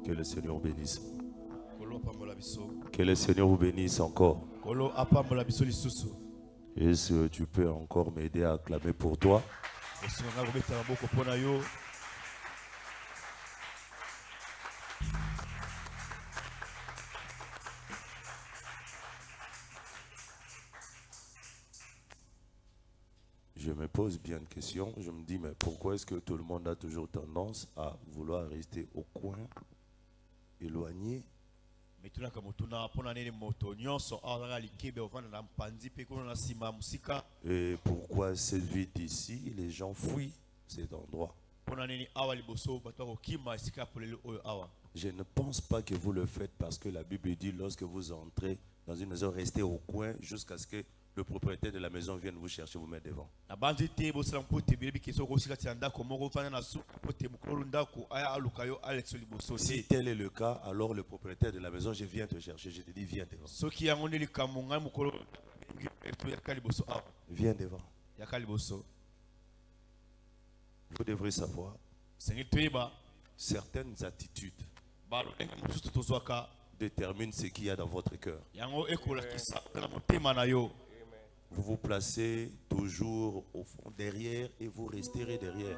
Que le Seigneur bénisse. Que le Seigneur vous bénisse encore. Est-ce que tu peux encore m'aider à acclamer pour toi? Je me pose bien une question. Je me dis, mais pourquoi est-ce que tout le monde a toujours tendance à vouloir rester au coin, éloigné? Et pourquoi cette vie ici, les gens fuient cet endroit? Je ne pense pas que vous le faites parce que la Bible dit, lorsque vous entrez dans une maison, restez au coin jusqu'à ce que le propriétaire de la maison vienne vous chercher, vous mettre devant. Si tel est le cas, alors le propriétaire de la maison, je viens te chercher, je te dis viens devant. Viens devant. Vous devrez savoir, certaines attitudes déterminent ce qu'il y a dans votre cœur. Vous vous placez toujours au fond derrière et vous resterez derrière.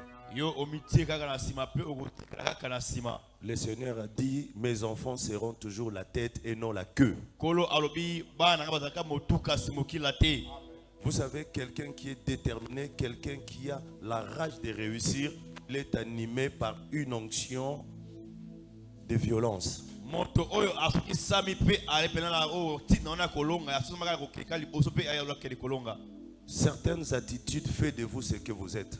Le Seigneur a dit, mes enfants seront toujours la tête et non la queue. Vous savez, quelqu'un qui est déterminé, quelqu'un qui a la rage de réussir, il est animé par une onction de violence. Certaines attitudes font de vous ce que vous êtes.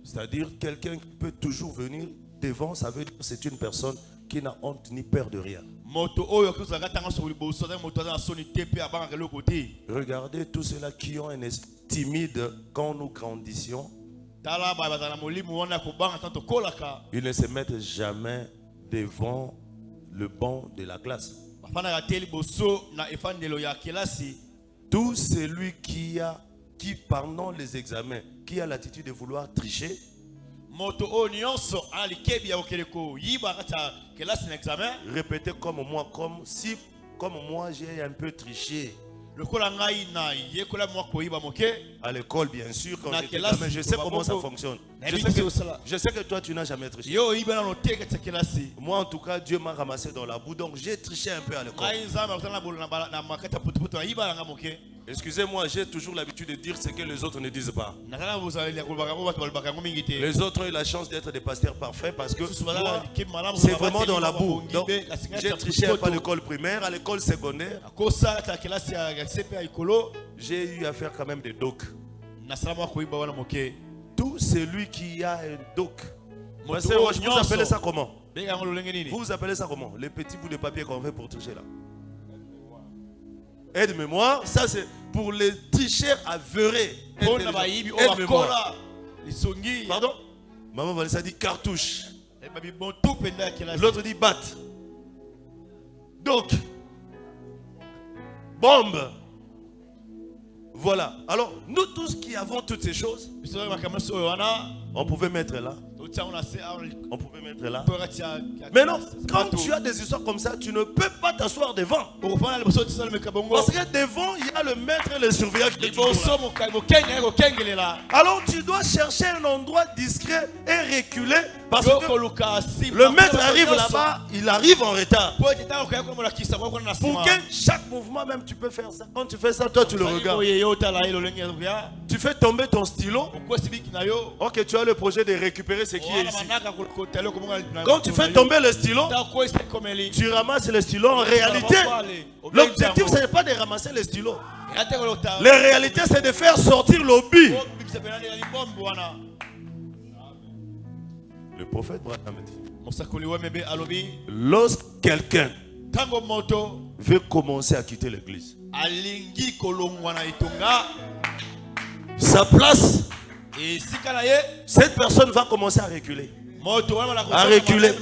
C'est-à-dire, quelqu'un qui peut toujours venir devant, ça veut dire que c'est une personne qui n'a honte ni peur de rien. Regardez tous ceux-là qui ont un esprit timide quand nous grandissions. Ils ne se mettent jamais devant le banc de la classe. Tout celui qui pendant les examens, qui a l'attitude de vouloir tricher, répétez comme moi j'ai un peu triché. À l'école, bien sûr, quand j'étais gamin, je sais comment ça fonctionne. Je sais que toi, tu n'as jamais triché. Moi, en tout cas, Dieu m'a ramassé dans la boue, donc j'ai triché un peu à l'école. Excusez-moi, j'ai toujours l'habitude de dire ce que les autres ne disent pas. Les autres ont eu la chance d'être des pasteurs parfaits parce que moi, c'est vraiment dans la boue. Donc, j'ai triché un peu à l'école primaire, à l'école secondaire. J'ai eu à faire quand même des docs. Tout celui qui a un doc. Vous appelez ça comment? Vous appelez ça comment? Les petits bouts de papier qu'on fait pour tricher là. Aide-mémoire, ça c'est pour les tricheurs avérés. Aide-mémoire. Pardon? Maman Vanessa dit cartouche. L'autre dit batte. Donc, bombe. Voilà. Alors, nous tous qui avons toutes ces choses, on pouvait mettre là. On pouvait mettre là. Mais non, quand tu as des histoires comme ça, tu ne peux pas t'asseoir devant. Parce que devant, il y a le maître et le surveillant qui alors tu dois chercher un endroit discret et reculer. Parce que le maître arrive là-bas, il arrive en retard. Pour que chaque mouvement, même tu peux faire ça. Quand tu fais ça, toi tu le regardes. Tu fais tomber ton stylo. Ok, tu as le projet de récupérer ce qui est ici. Quand tu fais tomber le stylo, tu ramasses le stylo. En réalité, l'objectif ce n'est pas de ramasser le stylo. La réalité c'est de faire sortir l'obus. Le prophète Branham dit, lorsque quelqu'un veut commencer à quitter l'église, sa place, cette personne va commencer à reculer. À reculer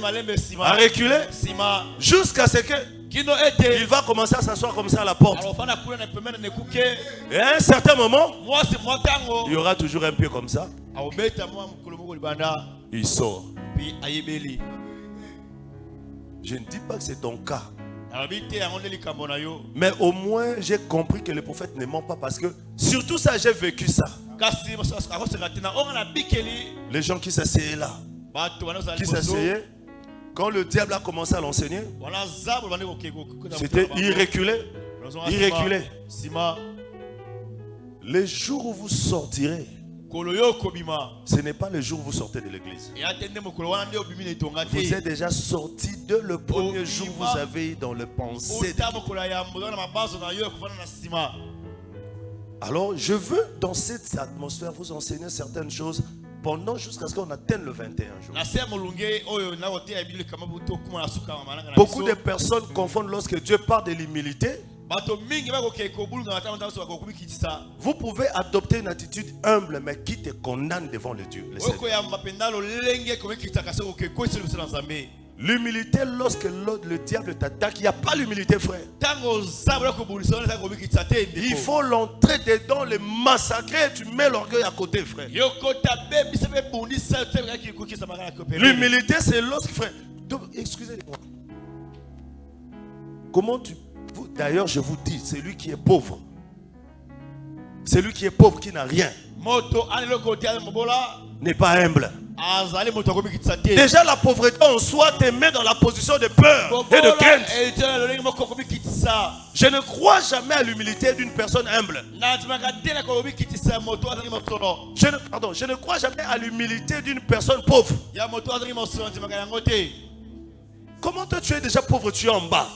jusqu'à ce que il va commencer à s'asseoir comme ça à la porte. Et à un certain moment, il y aura toujours un pied comme ça. Il sort. Je ne dis pas que c'est ton cas. Mais au moins, j'ai compris que le prophète ne ment pas parce que, surtout ça, j'ai vécu ça. Les gens qui s'asseyaient là, qui s'asseyaient, quand le diable a commencé à l'enseigner, c'était irréculé. Les jours où vous sortirez, ce n'est pas le jour où vous sortez de l'église. Vous êtes déjà sorti dès le premier jour où vous avez dans le pensée. Alors, je veux dans cette atmosphère vous enseigner certaines choses pendant jusqu'à ce qu'on atteigne le 21 jours. Beaucoup de personnes confondent lorsque Dieu parle de l'humilité. Vous pouvez adopter une attitude humble, mais qui te condamne devant le Dieu. L'humilité, lorsque le diable t'attaque, il n'y a pas l'humilité, frère. Il faut l'entrer dedans, le massacrer, et tu mets l'orgueil à côté, frère. L'humilité, c'est lorsque, frère. Excusez-moi. Comment tu... D'ailleurs, je vous dis, celui qui est pauvre, qui n'a rien, n'est pas humble. Déjà, la pauvreté en soi te met dans la position de peur et de crainte. Je ne crois jamais à l'humilité d'une personne humble. Je ne crois jamais à l'humilité d'une personne pauvre. Comment toi tu es déjà pauvre, tu es en bas?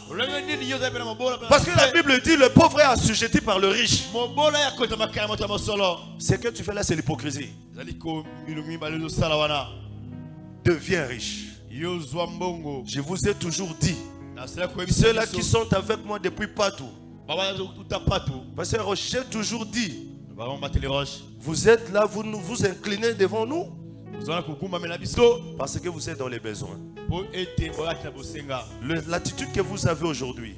Parce que la Bible dit le pauvre est assujetti par le riche. Ce que tu fais là, c'est l'hypocrisie. Deviens riche. Je vous ai toujours dit, ceux-là qui sont avec moi depuis partout, parce que j'ai toujours dit, vous êtes là, vous vous inclinez devant nous parce que vous êtes dans les besoins. L'attitude que vous avez aujourd'hui,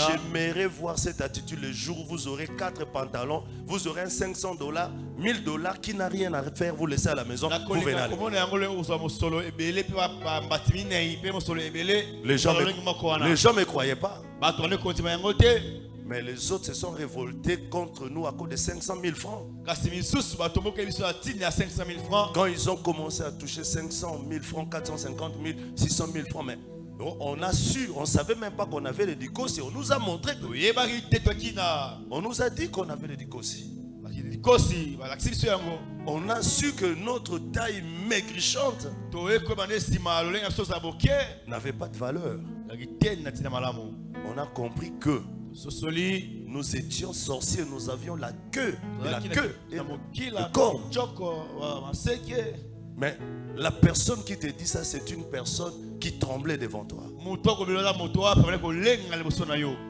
j'aimerais voir cette attitude le jour où vous aurez 4 pantalons, vous aurez un $500, $1000 qui n'a rien à faire, vous laissez à la maison, vous venez à l'école. Les gens ne me croyaient pas. Mais les autres se sont révoltés contre nous à cause de 500 000 francs. Quand ils ont commencé à toucher 500 000 francs, 450 000, 600 000 francs, mais on a su, on ne savait même pas qu'on avait les dicos et on nous a montré. On nous a dit qu'on avait les dicos. On a su que notre taille maigrichante n'avait pas de valeur. On a compris que nous étions sorciers, nous avions la queue et le corps. Mais la personne qui te dit ça, c'est une personne qui tremblait devant toi.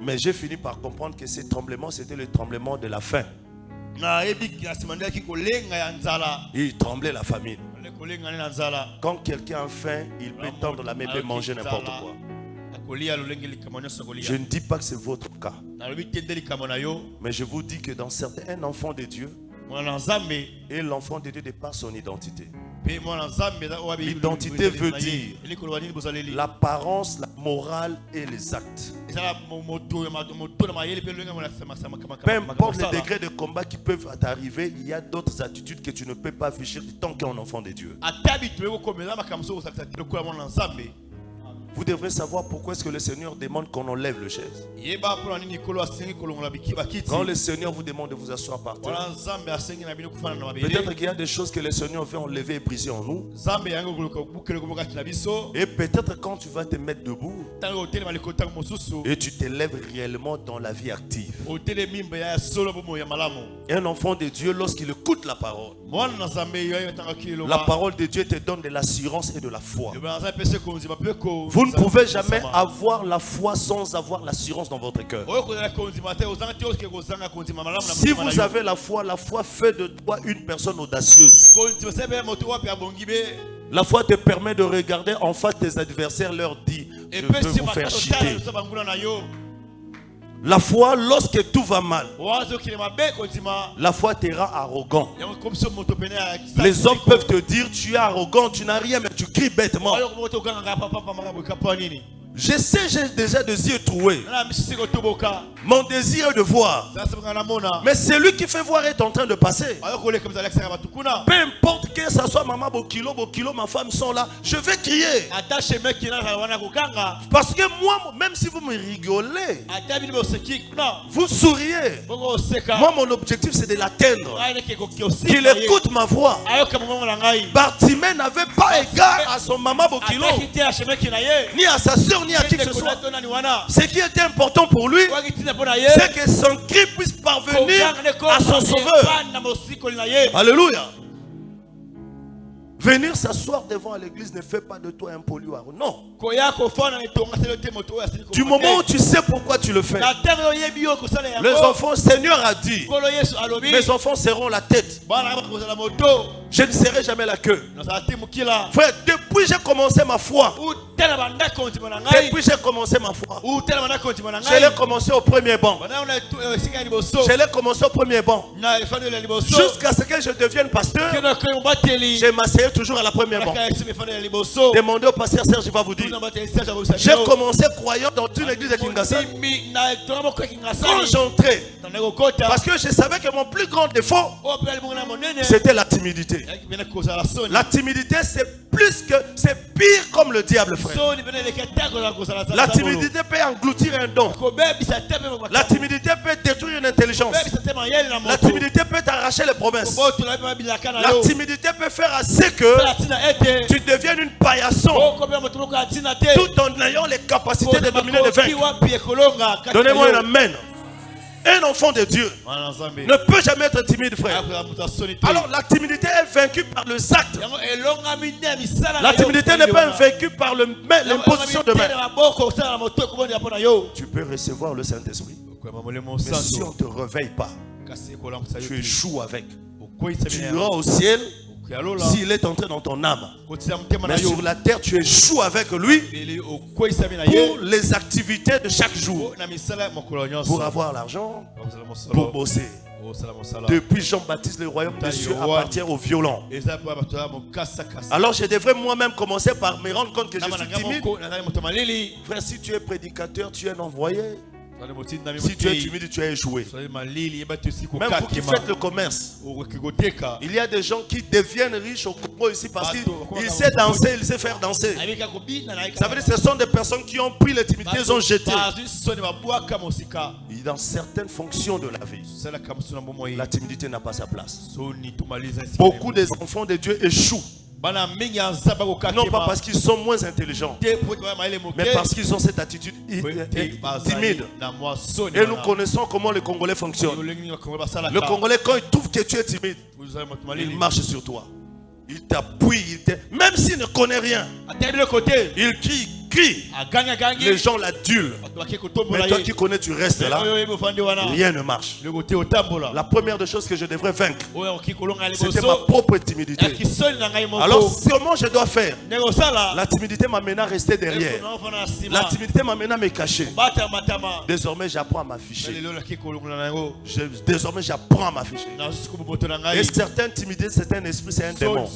Mais j'ai fini par comprendre que ces tremblements, c'était le tremblement de la faim. Il tremblait la famine. Quand quelqu'un a faim, il peut tendre la main et manger n'importe quoi. Je ne dis pas que c'est votre cas, mais je vous dis que dans certains, un enfant de Dieu et l'enfant de Dieu de par son identité. L'identité veut dire l'apparence, la morale et les actes. Peu importe les degrés de combat qui peuvent t'arriver, il y a d'autres attitudes que tu ne peux pas afficher tant qu'un enfant de Dieu. Vous devrez savoir pourquoi est-ce que le Seigneur demande qu'on enlève le chaise. Quand le Seigneur vous demande de vous asseoir par terre, peut-être qu'il y a des choses que le Seigneur veut enlever et briser en nous. Et peut-être quand tu vas te mettre debout et tu t'élèves réellement dans la vie active. Un enfant de Dieu, lorsqu'il écoute la parole, la parole de Dieu te donne de l'assurance et de la foi. Vous ne pouvez jamais avoir la foi sans avoir l'assurance dans votre cœur. Si vous avez la foi fait de toi une personne audacieuse. La foi te permet de regarder en face tes adversaires, leur dire: je peux vous faire chuter. La foi, lorsque tout va mal, la foi te rend arrogant. Les hommes peuvent te dire tu es arrogant, tu n'as rien, mais tu cries bêtement. Je sais, j'ai déjà des yeux troués. Mon désir est de voir. Mais celui qui fait voir est en train de passer. Peu importe que ce soit maman Bokilo, ma femme sont là, je vais crier. Parce que moi, même si vous me rigolez, vous souriez. Moi, mon objectif, c'est de l'atteindre. Qu'il écoute ma voix. Bartimée n'avait pas égard à son maman Bokilo, ni à sa soeur, ni à qui que ce soit. Ce qui était important pour lui, c'est que son cri puisse parvenir à son sauveur. Alléluia. Venir s'asseoir devant l'église ne fait pas de toi un pollueur. Non. Du moment où tu sais pourquoi tu le fais. Les enfants, Seigneur a dit, mes enfants seront la tête. Je ne serai jamais la queue. Frère, depuis j'ai commencé ma foi. Depuis j'ai commencé ma foi. Je l'ai commencé au premier banc. Je l'ai commencé au premier banc. Jusqu'à ce que je devienne pasteur, je m'asseyais toujours à la première banc. Demandez au pasteur Serge, il va vous dire. J'ai commencé croyant dans une église de Kinshasa. Quand j'entrais, parce que je savais que mon plus grand défaut, c'était la timidité. La timidité, c'est plus que, c'est pire comme le diable, frère. La timidité peut engloutir un don. La timidité peut détruire une intelligence. La timidité peut t'arracher les promesses. La timidité peut faire assez que tu deviennes une paillasson tout en ayant les capacités de dominer les vaincre. Donnez-moi un amen. Un enfant de Dieu ne peut jamais être timide, frère. Alors la timidité est vaincue par le acte. La timidité n'est pas vaincue par l'imposition de main. Tu peux recevoir le Saint-Esprit, mais si on ne te réveille pas, tu échoues avec. Tu iras au ciel s'il est entré dans ton âme. Mais sur la terre, tu échoues avec lui pour les activités de chaque jour. Pour avoir l'argent, pour bosser. Depuis Jean-Baptiste, le royaume des cieux appartient aux violents. Alors je devrais moi-même commencer par me rendre compte que je suis timide. Frère, si tu es prédicateur, tu es un envoyé. Si tu es timide, tu as échoué. Même vous qui faites le commerce, il y a des gens qui deviennent riches au Congo ici parce qu'ils savent danser, ils savent faire danser. Ça veut dire que ce sont des personnes qui ont pris les timidités, ils ont jeté. Dans certaines fonctions de la vie, la timidité n'a pas sa place. Beaucoup des enfants de Dieu échouent. Non pas parce qu'ils sont moins intelligents, mais parce qu'ils ont cette attitude timide. Et nous connaissons comment les Congolais fonctionnent. Le Congolais, quand il trouve que tu es timide, il marche sur toi. Il t'appuie, même s'il ne connaît rien, il crie. Les gens l'adulent. Mais toi qui connais, tu restes là. Rien ne marche. La première des choses que je devrais vaincre, c'était ma propre timidité. Alors, comment je dois faire? La timidité m'amène à rester derrière. La timidité m'amène à me cacher. Désormais, j'apprends à m'afficher. Désormais, j'apprends à m'afficher. Et certaines timidités, c'est un esprit, c'est un démon.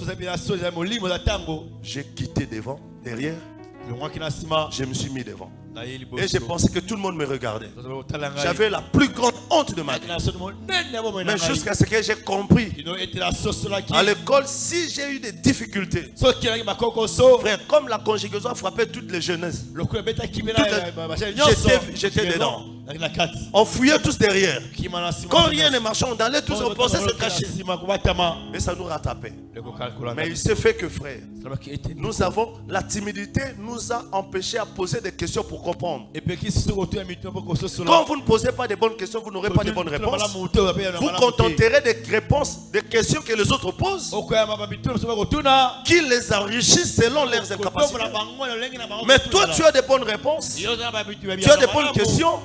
J'ai quitté devant, derrière. Je me suis mis devant. Et j'ai pensé que tout le monde me regardait. J'avais la plus grande honte de ma vie. Mais jusqu'à ce que j'ai compris. À l'école, si j'ai eu des difficultés, frère, comme la conjugaison frappait toutes les jeunesses, j'étais dedans. On fouillait tous derrière. Quand rien ne marchait, on allait tous, on pensait se cacher. Et ça nous rattrapait. Mais il se fait que, frère, nous avons la timidité, nous a empêché à poser des questions pour comprendre. Quand vous ne posez pas de bonnes questions, vous n'aurez pas de bonnes réponses. Vous contenterez des réponses, des questions que les autres posent, qui les enrichissent selon leurs incapacités. Mais toi, tu as des bonnes réponses, tu as des bonnes questions,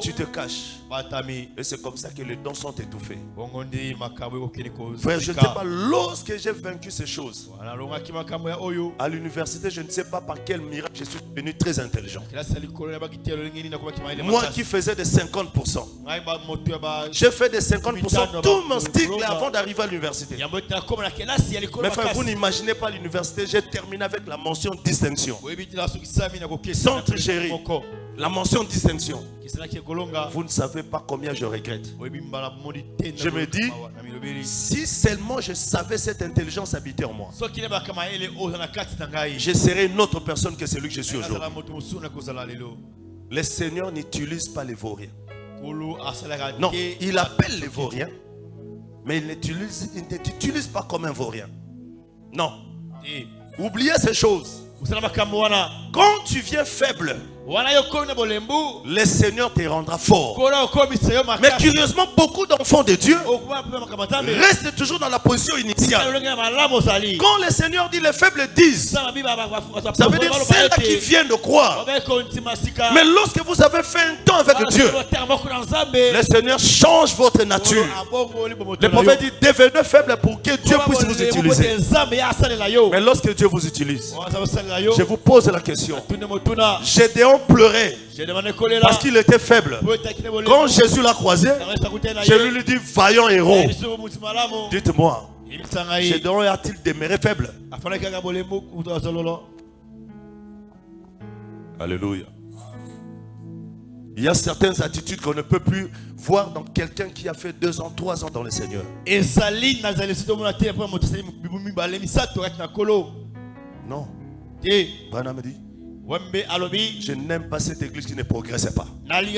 tu te caches. Et c'est comme ça que les dons sont étouffés. Frère, je ne sais pas, lorsque j'ai vaincu ces choses, à l'université, je ne sais pas par quel miracle je suis devenu très intelligent. Moi qui faisais des 50%, j'ai fait des 50% tout mon cycle avant d'arriver à l'université. Mais frère, vous n'imaginez pas l'université, j'ai terminé avec la mention distinction. Sans tricherie. La mention distinction. Vous ne savez pas combien je regrette. Je me dis, si seulement je savais cette intelligence habiter en moi, je serais une autre personne que celui que je suis aujourd'hui. Le Seigneur n'utilise pas les vauriens. Non, il appelle les vauriens, mais il ne t'utilise pas comme un vaurien. Non. Oubliez ces choses. Quand tu viens faible, le Seigneur te rendra fort. Mais curieusement, beaucoup d'enfants de Dieu restent toujours dans la position initiale. Quand le Seigneur dit les faibles disent, ça veut dire celles qui viennent de croire. Mais lorsque vous avez fait un temps avec Dieu, le Seigneur change votre nature. Le prophèt dit, devenez faible pour que Dieu puisse vous utiliser. Mais lorsque Dieu vous utilise, je vous pose la question. Gédéon pleurait parce qu'il était faible. Quand Jésus l'a croisé, je lui dis, vaillant héros. Dites-moi, Gédéon a-t-il demeuré faible? Alléluia. Il y a certaines attitudes qu'on ne peut plus voir dans quelqu'un qui a fait 2 ans, 3 ans dans le Seigneur. Non. Branham me dit, je n'aime pas cette église qui ne progresse pas. Il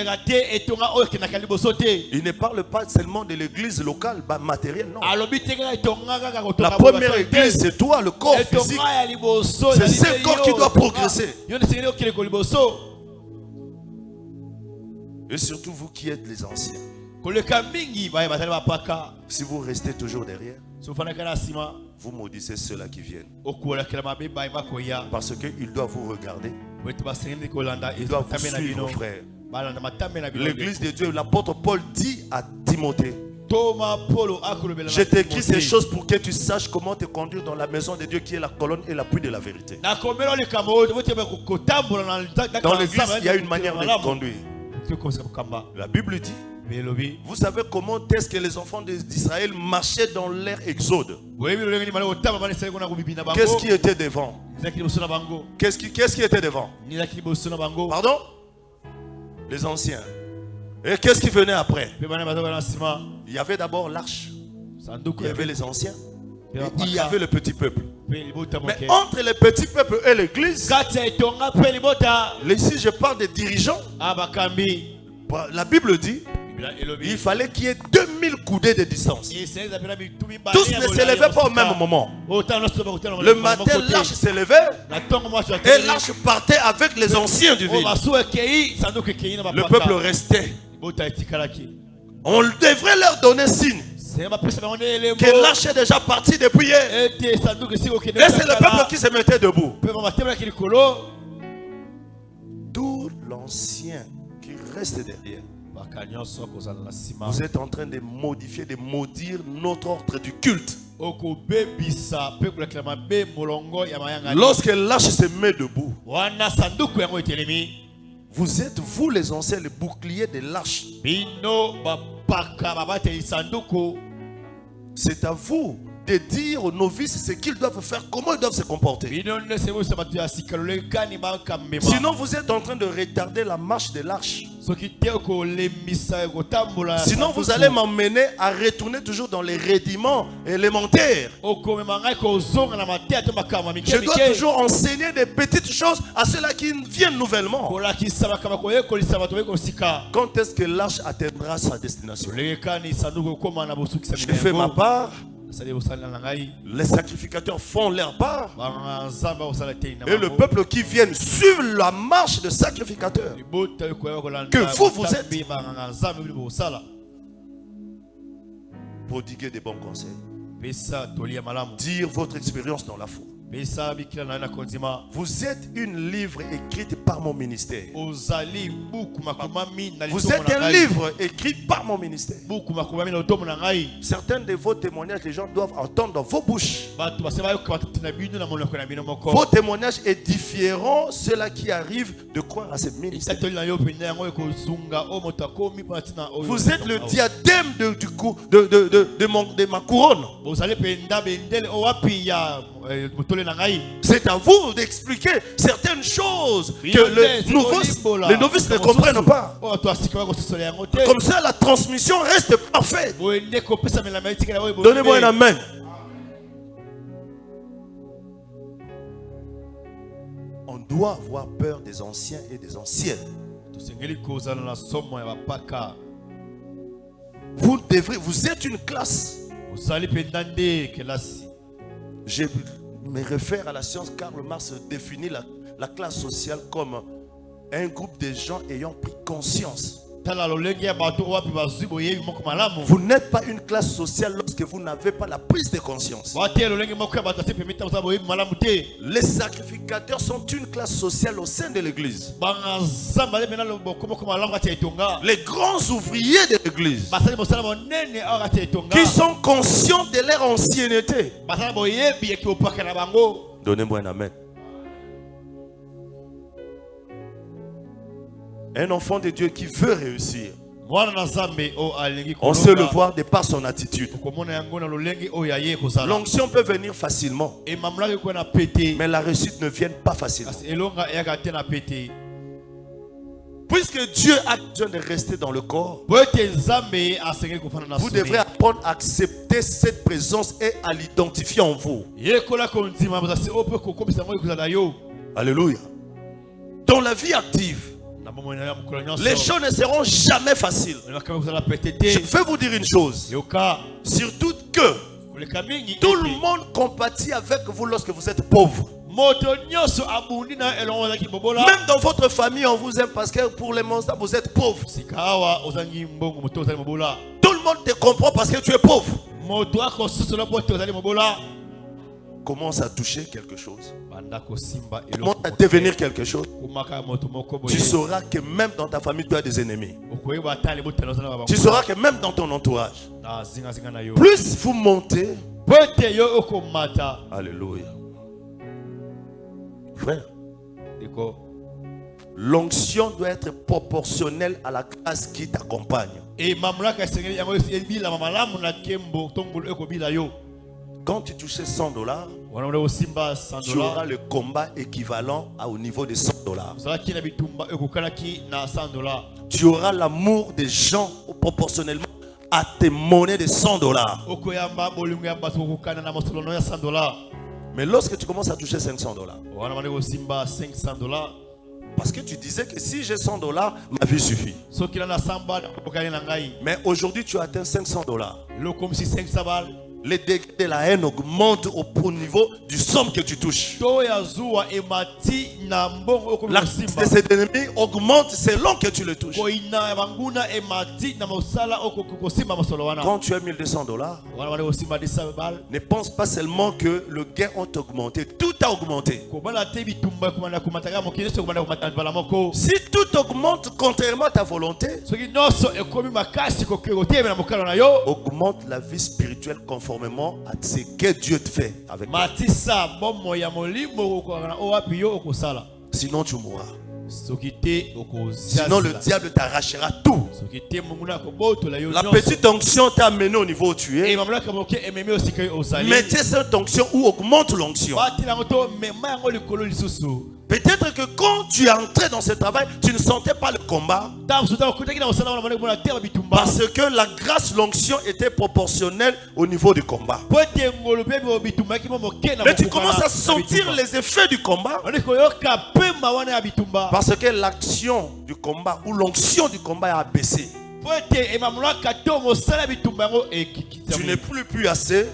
ne parle pas seulement de l'église locale, matérielle, non. La première église, c'est toi, le corps physique. C'est ce corps qui doit progresser. Et surtout vous qui êtes les anciens. Si vous restez toujours derrière, vous maudissez ceux-là qui viennent. Parce qu'ils doivent vous regarder. Ils doivent vous suivre, frère. L'église de Dieu, l'apôtre Paul dit à Timothée, je t'écris ces choses pour que tu saches comment te conduire dans la maison de Dieu qui est la colonne et l'appui de la vérité. Dans l'église, il y a une manière de conduire. La Bible dit, vous savez comment est-ce que les enfants d'Israël marchaient dans leur exode? Qu'est-ce qui était devant? Qu'est-ce qui était devant? Pardon? Les anciens. Et qu'est-ce qui venait après? Il y avait d'abord l'arche. Il y avait les anciens. Et il y avait le petit peuple. Mais entre le petit peuple et l'église, ici je parle des dirigeants. La Bible dit, il fallait qu'il y ait 2000 coudées de distance. Tous ne s'élevaient pas au même moment. Le matin, l'arche s'élevait et l'arche partait avec les anciens du ville. Le peuple restait. On devrait leur donner signe que l'arche est déjà partie depuis hier. Et c'est le peuple qui se mettait debout. Tout l'ancien qui reste derrière. Vous êtes en train de modifier, de maudire notre ordre du culte. Lorsque l'arche se met debout, vous êtes, vous les anciens, les boucliers de l'arche. C'est à vous de dire aux novices ce qu'ils doivent faire, comment ils doivent se comporter. Sinon vous êtes en train de retarder la marche de l'arche. Sinon vous allez m'emmener à retourner toujours dans les rudiments élémentaires. Je dois toujours enseigner des petites choses à ceux-là qui viennent nouvellement. Quand est-ce que l'arche atteindra sa destination? Je fais ma part. Les sacrificateurs font leur part. Et le peuple qui vient suivre la marche de sacrificateurs que vous êtes. Prodiguer des bons conseils. Dire votre expérience dans la foi. Vous êtes une livre écrite par mon ministère. Vous êtes un livre écrit par mon ministère. Certains de vos témoignages, les gens doivent entendre dans vos bouches. Vos témoignages édifieront ceux-là qui arrivent de croire à cette ministère. Vous êtes le diadème de ma couronne. C'est à vous d'expliquer certaines choses que les novices ne comprennent pas. Comme ça, la transmission reste parfaite. Donnez-moi un amen. On doit avoir peur des anciens et des anciennes. Vous êtes une classe. Je me réfère à la science. Karl Marx définit la classe sociale comme un groupe de gens ayant pris conscience. Vous n'êtes pas une classe sociale lorsque vous n'avez pas la prise de conscience. Les sacrificateurs sont une classe sociale au sein de l'église. Les grands ouvriers de l'église qui sont conscients de leur ancienneté. Donnez-moi un amen. Un enfant de Dieu qui veut réussir, on sait le voir de par son attitude. L'onction peut venir facilement, mais la réussite ne vient pas facilement. Puisque Dieu a besoin de rester dans le corps, vous devrez apprendre à accepter cette présence et à l'identifier en vous. Alléluia. Dans la vie active, les choses ne seront jamais faciles. Je vais vous dire une chose. Surtout que tout le monde compatit avec vous lorsque vous êtes pauvre. Même dans votre famille, on vous aime parce que pour les monstres, vous êtes pauvre. Tout le monde te comprend parce que tu es pauvre. Commence à toucher quelque chose. Commence à devenir quelque chose. Tu sauras que même dans ta famille, tu as des ennemis. Tu sauras que même dans ton entourage, plus vous montez, alléluia. Frère, l'onction doit être proportionnelle à la grâce qui t'accompagne. Quand tu touchais $100, tu auras le combat équivalent au niveau de $100. Tu auras l'amour des gens proportionnellement à tes monnaies de $100. Mais lorsque tu commences à toucher $500, parce que tu disais que si j'ai $100, ma vie suffit. Mais aujourd'hui, tu as atteint $500. Les dégâts de la haine augmentent au niveau du somme que tu touches. L'accès de ces ennemis augmente selon que tu le touches. Quand tu as $1200, ne pense pas seulement que le gain a augmenté. Tout a augmenté. Si tout augmente contrairement à ta volonté, augmente la vie spirituelle conformément à ce que Dieu te fait avec toi. Sinon tu mourras. Sinon le diable t'arrachera tout. La petite onction t'a amené au niveau où tu es. Mettez cette onction ou augmente l'onction. Peut-être que quand tu es entré dans ce travail, tu ne sentais pas le combat. Parce que la grâce, l'onction était proportionnelle au niveau du combat. Mais tu commences à sentir les effets du combat. Parce que l'action du combat ou l'onction du combat est abaissée. Tu n'es plus assez.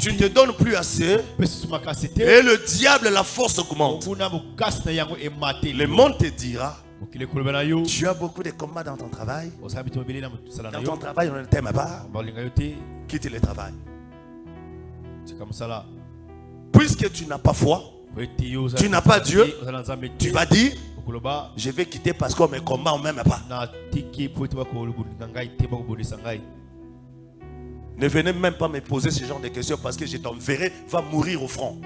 Tu ne te donnes plus assez. Et le diable, la force augmente. Le monde te dira: tu as beaucoup de combats dans ton travail. Dans ton travail, on ne t'aime pas. Quitte le travail. puisque tu n'as pas foi, tu n'as pas Dieu, tu vas dire, je vais quitter parce qu'on me combat, on ne m'aime pas. Ne venez même pas me poser ce genre de questions parce que je t'enverrai, va mourir au front.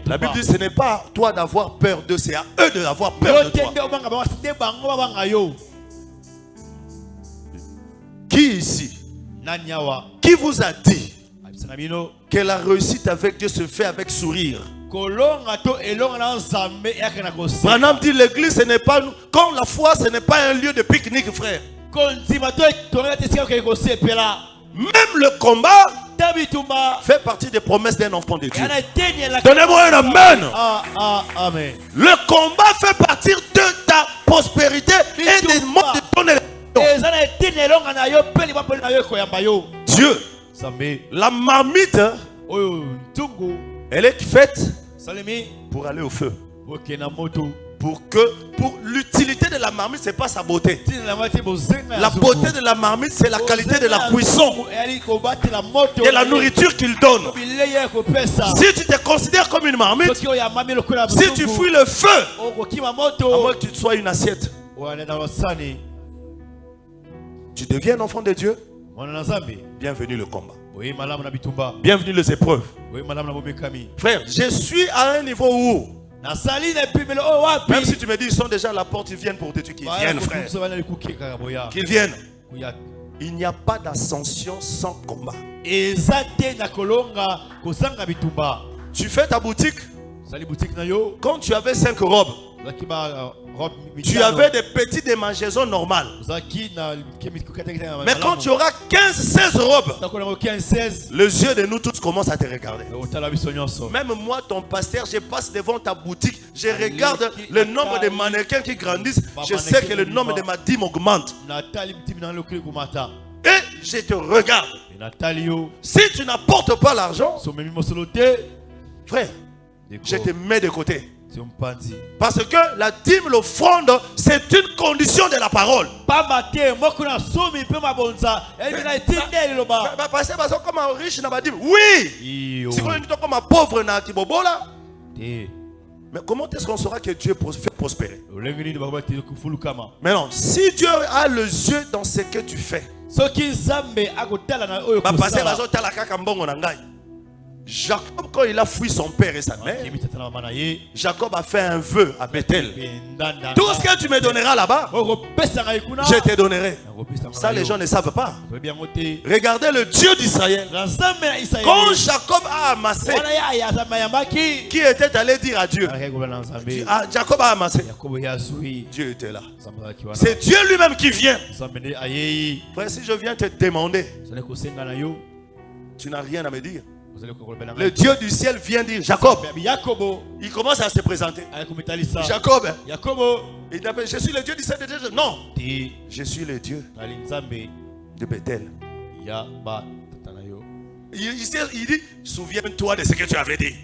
La Bible dit ce n'est pas à toi d'avoir peur d'eux, c'est à eux d'avoir peur de toi. Qui ici, qui vous a dit que la réussite avec Dieu se fait avec sourire? Branham dit l'église, ce n'est pas nous. Quand la foi, ce n'est pas un lieu de pique-nique, frère. Même le combat fait partie des promesses d'un enfant de Dieu. Donnez-moi un amen. Amen. Le combat fait partie de ta prospérité et des modes de ton élection. Dieu, la marmite, elle est faite pour aller au feu. Pour l'utilité de la marmite, c'est pas sa beauté. La beauté de la marmite, c'est la qualité de la cuisson et la nourriture qu'il donne. Si tu te considères comme une marmite, si tu fuis le feu, à moins que tu sois une assiette, tu deviens un enfant de Dieu. Bienvenue le combat. Bienvenue les épreuves. Frère, je suis à un niveau où même si tu me dis ils sont déjà à la porte, ils viennent pour te tuer. Qu'ils viennent, frère. Qu'ils viennent. Il n'y a pas d'ascension sans combat. Tu fais ta boutique. Quand tu avais 5 robes, tu avais des petites démangeaisons normales. Mais quand tu auras 15-16 robes, les yeux de nous tous commencent à te regarder. Même moi, ton pasteur, je passe devant ta boutique, je regarde le nombre de mannequins qui grandissent, je sais que le nombre de ma dîme augmente. Et je te regarde. Si tu n'apportes pas l'argent, frère, je te mets de côté. Parce que la dîme, l'offrande, c'est une condition de la parole. Comme un riche n'a pas dit oui. Si on est comme un pauvre n'a pas dit. Mais comment est-ce qu'on saura que Dieu fait prospérer? Maintenant, si Dieu a les yeux dans ce que tu fais, Jacob, quand il a fui son père et sa mère, Jacob a fait un vœu à Bethel. Tout ce que tu me donneras là-bas, je te donnerai. Ça, les gens ne savent pas. Regardez le Dieu d'Israël. Quand Jacob a amassé, qui était allé dire à Dieu? Jacob a amassé. Dieu était là. C'est Dieu lui-même qui vient. Frère, si je viens te demander, tu n'as rien à me dire. Le Dieu du ciel vient dire Jacob. Il commence à se présenter. Jacob. Il appelle, je suis le Dieu du ciel. Non. Je suis le Dieu de Bethel. Il dit, souviens-toi de ce que tu avais dit.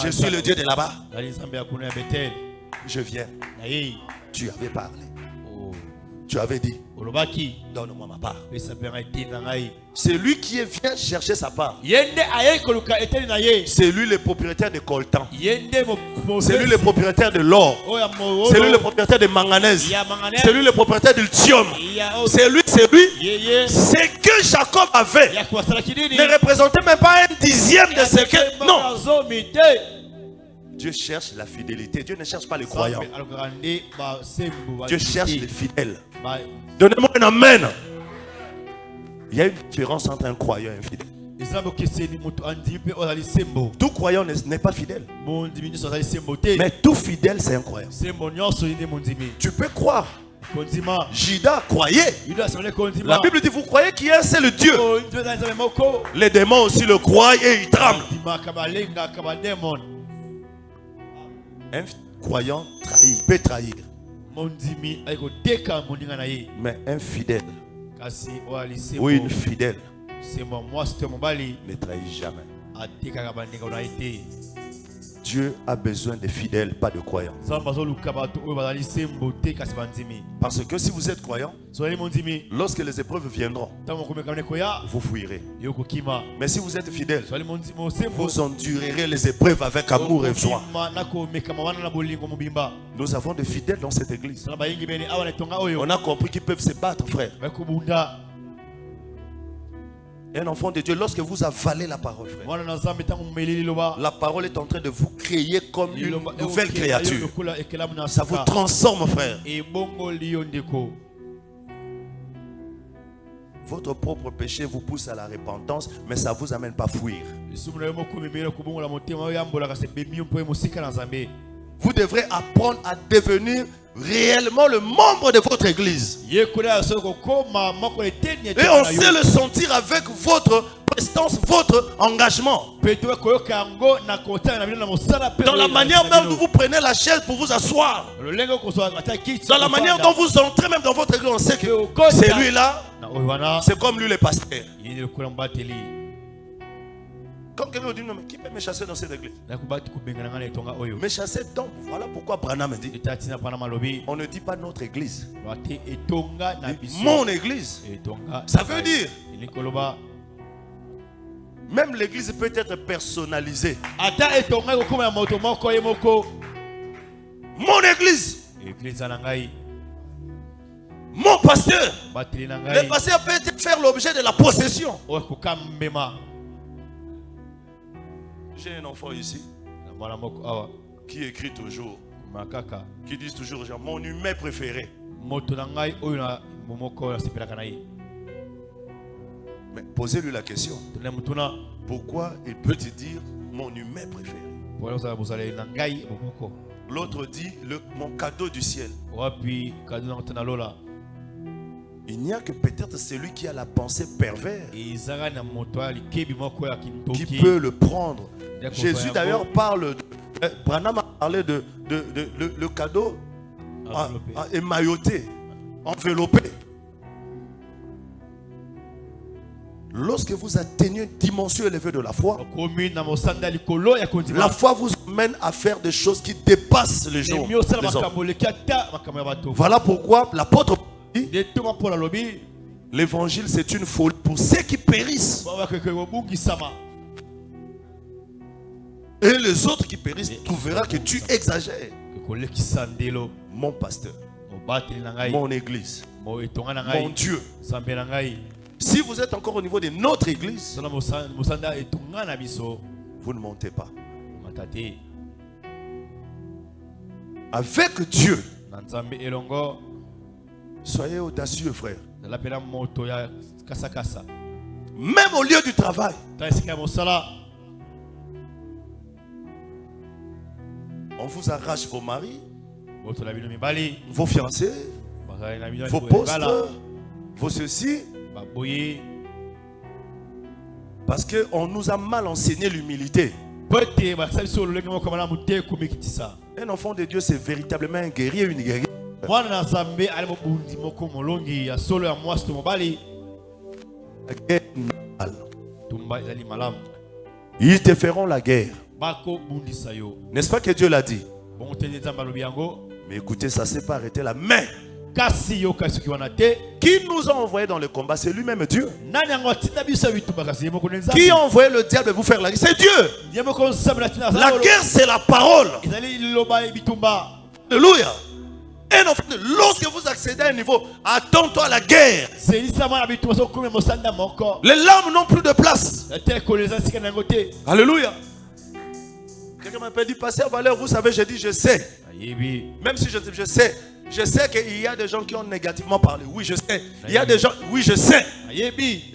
Je suis le Dieu de là-bas. Je viens. Tu avais parlé. Tu avais dit, donne-moi ma part. C'est lui qui vient chercher sa part. C'est lui le propriétaire de coltan. C'est lui le propriétaire de l'or. C'est lui le propriétaire de manganèse. C'est lui le propriétaire du lithium. C'est lui. Ce que Jacob avait ne représentait même pas un dixième de ce que... Non. Dieu cherche la fidélité. Dieu ne cherche pas les croyants. Dieu cherche les fidèles. Donnez-moi un amen. Il y a une différence entre un croyant et un fidèle. Tout croyant n'est pas fidèle. Mais tout fidèle, c'est un croyant. Tu peux croire. Judas croyait. La Bible dit, vous croyez qu'il y a un seul Dieu. Les démons aussi le croient et ils tremblent. Un croyant peut trahir. Mais un fidèle ou une fidèle ne trahit jamais. Dieu a besoin de fidèles, pas de croyants. Parce que si vous êtes croyant, lorsque les épreuves viendront, vous fuirez. Mais si vous êtes fidèle, vous endurerez les épreuves avec amour et joie. Nous avons des fidèles dans cette église. On a compris qu'ils peuvent se battre, frère. Un enfant de Dieu, lorsque vous avalez la parole, frère, la parole est en train de vous créer comme une nouvelle créature. Ça vous transforme, frère. Votre propre péché vous pousse à la repentance, mais ça ne vous amène pas à fuir. Vous devrez apprendre à devenir réellement le membre de votre église. Et on sait le sentir avec votre prestance, votre engagement. Dans la manière même dont vous prenez la chaise pour vous asseoir. Dans la manière dont vous entrez même dans votre église, on sait que c'est lui là. C'est comme lui le pasteur. Comme quelqu'un dit, non, mais qui peut me chasser dans cette église? Me chasser donc, voilà pourquoi Branham dit. On ne dit pas notre église. Mon église. Ça veut dire, même l'église peut être personnalisée. Mon église. Mon pasteur. Le pasteur peut faire l'objet de la possession. J'ai un enfant ici qui écrit toujours, qui dit toujours, genre, mon humain préféré. Mais posez-lui la question. Pourquoi il peut te dire mon humain préféré? L'autre dit mon cadeau du ciel. Il n'y a que peut-être celui qui a la pensée perverse qui peut le prendre. Jésus d'ailleurs parle, Branham a parlé de le cadeau émailloté, enveloppé. Lorsque vous atteignez une dimension élevée de la foi vous mène à faire des choses qui dépassent les hommes. Voilà pourquoi l'apôtre dit, l'évangile c'est une folie pour ceux qui périssent. Et les autres qui périssent, tu verras que tu exagères. Mon pasteur, mon église, mon Dieu. Si vous êtes encore au niveau de notre église, vous ne montez pas. Avec Dieu, soyez audacieux, frère. Même au lieu du travail. On vous arrache vos maris, vos fiancés, vos postes, vos ceci. Parce qu'on nous a mal enseigné l'humilité. Un enfant de Dieu, c'est véritablement un guerrier, une guerrière. Ils te feront la guerre. N'est-ce pas que Dieu l'a dit? Mais écoutez, ça ne s'est pas arrêté là. Mais qui nous a envoyé dans le combat? C'est lui-même Dieu. Qui a envoyé le diable vous faire la guerre? C'est Dieu. La guerre, c'est la parole. Alléluia. Et lorsque vous accédez à un niveau, attends-toi à la guerre. Les larmes n'ont plus de place. Alléluia. Quelqu'un m'a dit, pasteur Valère, vous savez, j'ai dit, je sais. Même si je sais. Je sais qu'il y a des gens qui ont négativement parlé. Oui, je sais. Il y a des gens, oui, je sais.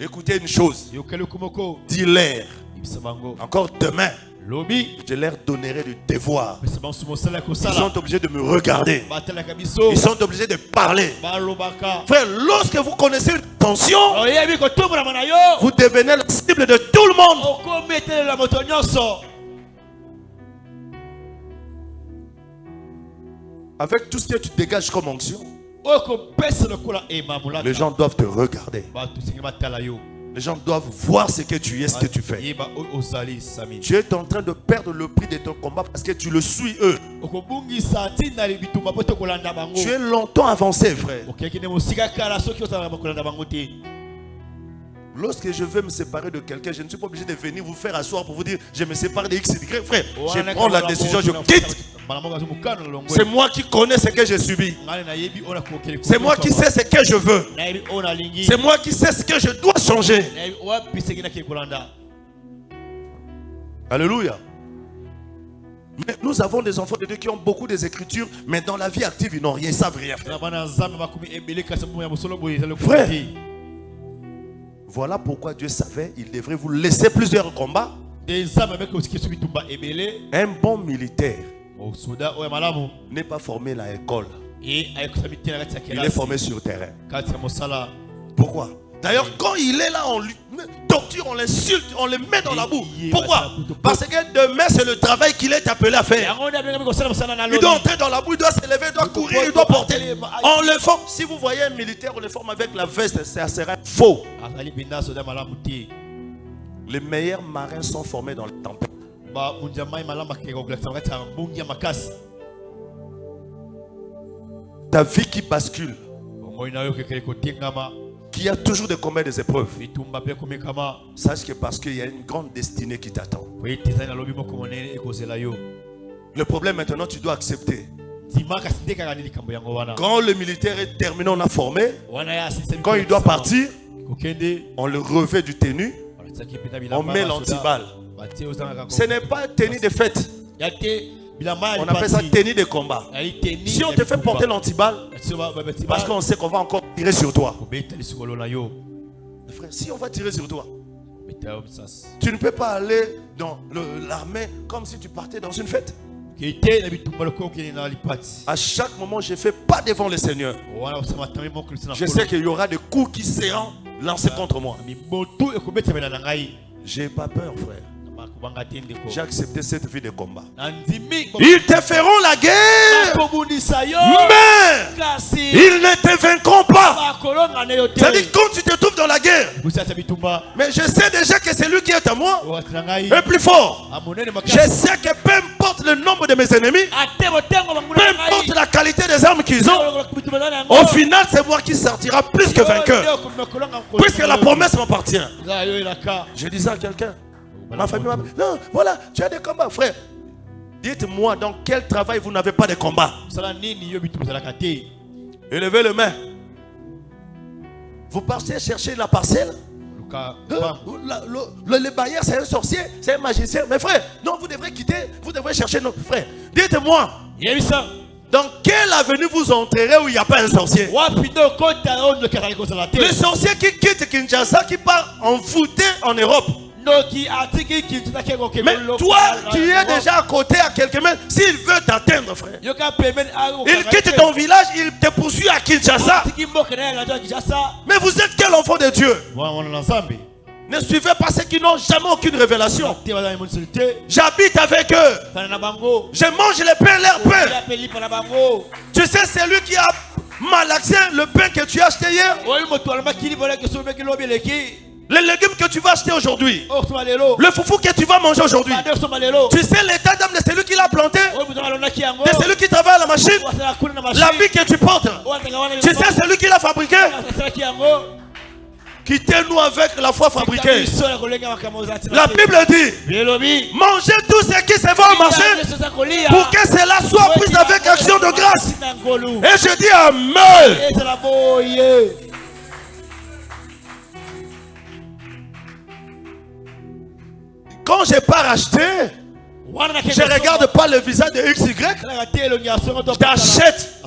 Écoutez une chose. Dis-leur. Encore demain, je leur donnerai du devoir. Ils sont obligés de me regarder. Ils sont obligés de parler. Frère, lorsque vous connaissez une tension, vous devenez la cible de tout le monde. Avec tout ce que tu dégages comme onction, les gens doivent te regarder. Les gens doivent voir ce que tu es, ce que tu fais. Tu es en train de perdre le prix de ton combat parce que tu le suis eux. Tu es longtemps avancé, frère. Lorsque je veux me séparer de quelqu'un, je ne suis pas obligé de venir vous faire asseoir pour vous dire je me sépare de X, Y, frère. Je prends la décision, je quitte. C'est moi qui connais ce que j'ai subi. C'est moi qui sais ce que je veux. C'est moi qui sais ce que je dois changer. Alléluia. Mais nous avons des enfants de Dieu qui ont beaucoup des écritures, mais dans la vie active, ils n'ont rien, ils savent rien faire. Frère, voilà pourquoi Dieu savait, il devrait vous laisser plusieurs combats. Un bon militaire n'est pas formé à l'école. Il est formé sur le terrain. Pourquoi? D'ailleurs, quand il est là, on lui torture, on l'insulte, on le met dans la boue. Pourquoi? Parce que demain, c'est le travail qu'il est appelé à faire. Il doit entrer dans la boue, il doit se lever, il doit courir, il doit porter. On le forme. Si vous voyez un militaire, on le forme avec la veste, ça sera faux. Les meilleurs marins sont formés dans les tempêtes. Ta vie qui bascule, qui a toujours des combats et des épreuves, sache que parce qu'il y a une grande destinée qui t'attend. Le problème maintenant, tu dois accepter. Quand le militaire est terminé, on a formé. Quand il doit partir, on le revêt du tenue. On met l'antiballe. Ce n'est pas tenue de fête. On appelle ça tenue de combat. Si on te fait porter l'antiballe, parce qu'on sait qu'on va encore tirer sur toi. Frère, si on va tirer sur toi, tu ne peux pas aller dans l'armée comme si tu partais dans une fête. À chaque moment, je fais pas devant le Seigneur. Je sais qu'il y aura des coups qui seront lancés contre moi. J'ai pas peur, frère. J'ai accepté cette vie de combat. Ils te feront la guerre, mais ils ne te vaincront pas. C'est-à-dire quand tu te trouves dans la guerre, mais je sais déjà que celui qui est à moi est plus fort. Je sais que peu importe le nombre de mes ennemis, peu importe la qualité des armes qu'ils ont, au final c'est moi qui sortira plus que vainqueur, puisque la promesse m'appartient. Je disais à quelqu'un, ma famille m'a dit, non, voilà, tu as des combats, frère. Dites-moi dans quel travail vous n'avez pas de combat. Élevez le main. Vous partez chercher la parcelle. Le bailleur c'est un sorcier, c'est un magicien. Mais frère, non, vous devrez quitter, vous devrez chercher notre frère. Dites-moi, dans quelle avenue vous entrerez où il n'y a pas un sorcier? Le sorcier qui quitte Kinshasa, qui part envoûté en Europe. Mais toi, tu es déjà à côté à quelqu'un, s'il veut t'atteindre, frère. Il quitte ton village, il te poursuit à Kinshasa. Mais vous êtes quel enfant de Dieu? Ne suivez pas ceux qui n'ont jamais aucune révélation. J'habite avec eux. Je mange le pain, leur pain. Tu sais, c'est lui qui a malaxé le pain que tu as acheté hier. Les légumes que tu vas acheter aujourd'hui, le foufou que tu vas manger aujourd'hui, tu sais l'état d'âme de celui qui l'a planté, de celui qui travaille à la machine, l'habit que tu portes, tu sais celui qui l'a fabriqué. Quittez-nous avec la foi fabriquée. La Bible dit, mangez tout ce qui se va au marché pour que cela soit pris avec action de grâce. Et je dis Amen. Quand je pars acheter, je ne regarde pas le visage de XY. J'achète.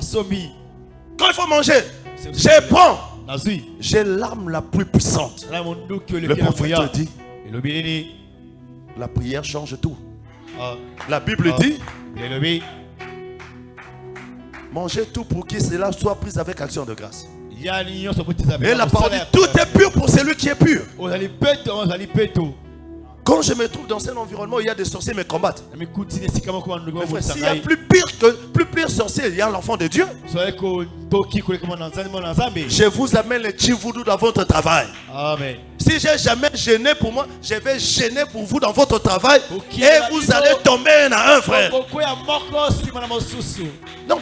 Quand il faut manger, je prends. J'ai l'arme la plus puissante. Le prophète dit, la prière change tout. La Bible dit, mangez tout pour que cela soit pris avec action de grâce. Et la parole dit, tout est pur pour celui qui est pur. Quand je me trouve dans un environnement où il y a des sorciers me combattent, s'il y a plus pire sorcier, il y a l'enfant de Dieu. Je vous amène le Chivoudou dans votre travail. Amen. Si j'ai jamais gêné pour moi, je vais gêner pour vous dans votre travail. Et vous allez tomber un à un, frère. Donc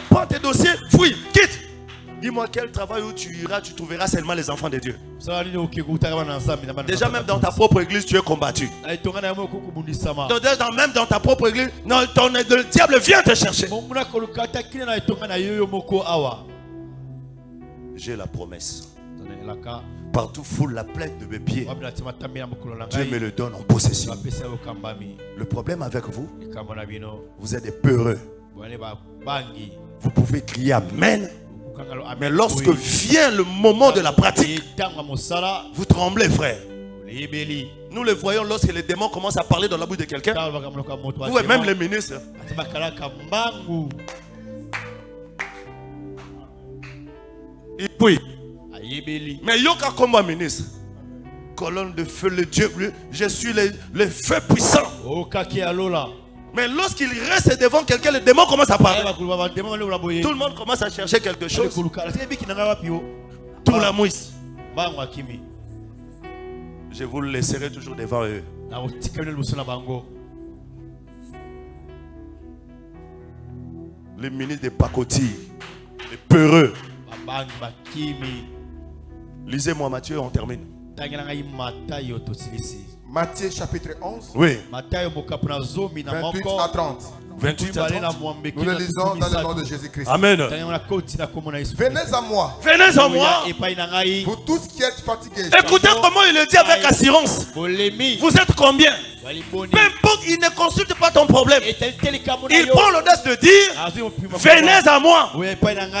prends tes dossiers, fouille, quitte. Dis-moi quel travail où tu iras, tu trouveras seulement les enfants de Dieu. Déjà même dans ta propre église, tu es combattu. Donc, déjà même dans ta propre église, non, le diable vient te chercher. J'ai la promesse. Partout foule la plainte de mes pieds. Dieu me le donne en possession. Le problème avec vous, vous êtes des peureux. Vous pouvez crier Amen. Mais lorsque vient le moment de la pratique, vous tremblez, frère. Nous le voyons lorsque les démons commencent à parler dans la bouche de quelqu'un. Vous et même les ministres. Et puis, mais Yoka comme un ministre, colonne de feu, le Dieu, je suis le feu puissant. Mais lorsqu'il reste devant quelqu'un, le démon commence à parler. Tout le monde commence à chercher quelque chose. Tout la mouisse. Je vous le laisserai toujours devant eux. Les ministres de Pakoti, les peureux. Lisez-moi Matthieu, on termine. Matthieu chapitre 11. Oui. 28 à 30. 28 à 30. Nous le lisons dans le nom de Jésus-Christ. Amen. Venez à moi. Venez à moi. Vous tous qui êtes fatigués. Écoutez comment il le dit avec assurance. Vous êtes combien? Peu importe, il ne consulte pas ton problème. Il prend l'audace de dire venez à moi.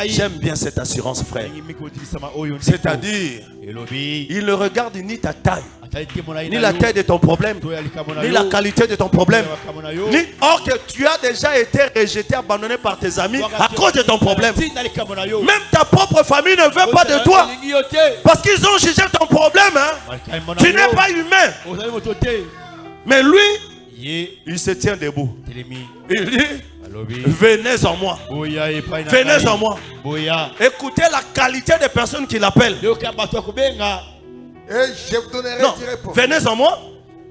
J'aime bien cette assurance, frère. C'est-à-dire, il ne regarde ni ta taille, ni la taille de ton problème, ni la qualité de ton problème, ni or que tu as déjà été rejeté, abandonné par tes amis à cause de ton problème. Même ta propre famille ne veut pas de toi parce qu'ils ont jugé ton problème. Tu n'es pas humain. Mais lui, il se tient debout. Il dit, venez en moi. Venez en moi. Écoutez la qualité des personnes qui l'appellent. Et je vous donnerai du repos. Venez en moi.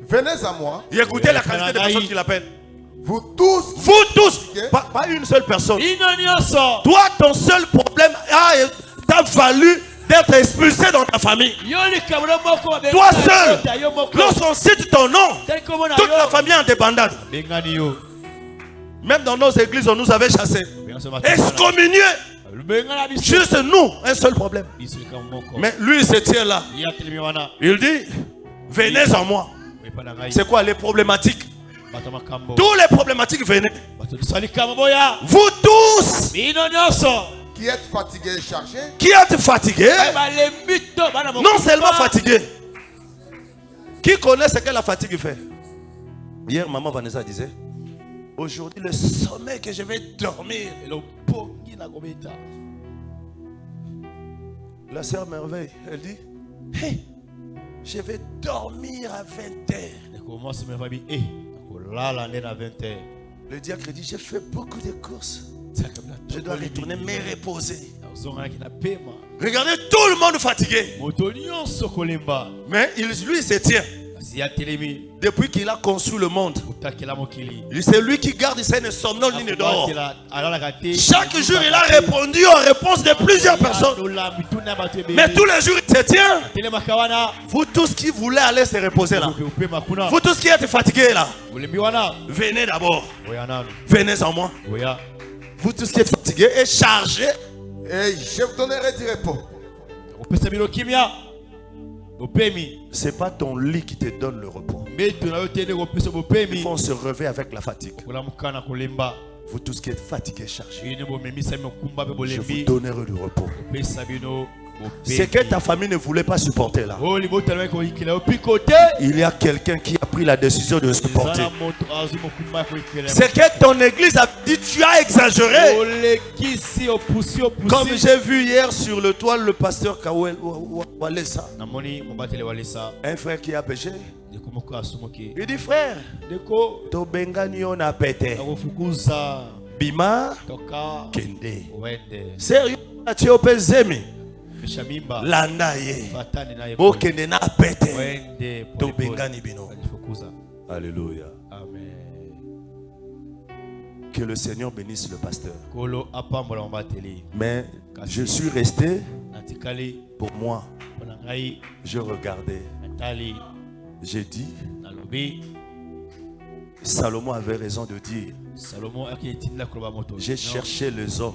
Venez à moi. Et écoutez la qualité des personnes qui l'appellent. Vous tous. Vous tous. Pas une seule personne. Toi, ton seul problème t'a valu d'être expulsé dans ta famille. Toi seul. Lorsqu'on cite ton nom, toute la famille est en débandade. Même dans nos églises, on nous avait chassés. Excommuniés. Juste nous, un seul problème. Mais lui, il se tient là. Il dit, venez en moi. C'est quoi les problématiques? Tous les problématiques, venez. Vous tous qui êtes fatigués et chargés. Qui êtes fatigués? Non seulement fatigués. Qui connaît ce que la fatigue fait? Hier, maman Vanessa disait, aujourd'hui, le sommeil que je vais dormir. La sœur Merveille, elle dit, hey, je vais dormir à 20h. Le diacre dit, j'ai fait beaucoup de courses. Je dois retourner me reposer. Regardez tout le monde fatigué. Mais lui il se tient. Depuis qu'il a conçu le monde, c'est lui qui garde ses ne somnole ni ne dort. Chaque jour il a répondu aux réponses de plusieurs personnes. Mais tous les jours il se tient. Vous tous qui voulez aller se reposer là, vous tous qui êtes fatigués là, venez d'abord. Venez en moi. Vous tous qui êtes fatigués et chargés, et je vous donnerai du repos. C'est pas ton lit qui te donne le repos. Il faut se relever avec la fatigue. Vous tous qui êtes fatigués et chargés, je vous donnerai du repos. C'est que ta famille ne voulait pas supporter là. Il y a quelqu'un qui a pris la décision de supporter. C'est que ton église a dit tu as exagéré. Comme j'ai vu hier sur le toit le pasteur Kawel Walesa, un frère qui a péché. Il dit frère, to bengani on a pété. Bima Kende. Sérieux, tu es au Zemi. landa ye bokende na pete tobengani bino. Alléluia. Amen. Que le Seigneur bénisse le pasteur. Mais je suis resté pour moi. Je regardais. J'ai dit, Salomon avait raison de dire, j'ai cherché les hommes.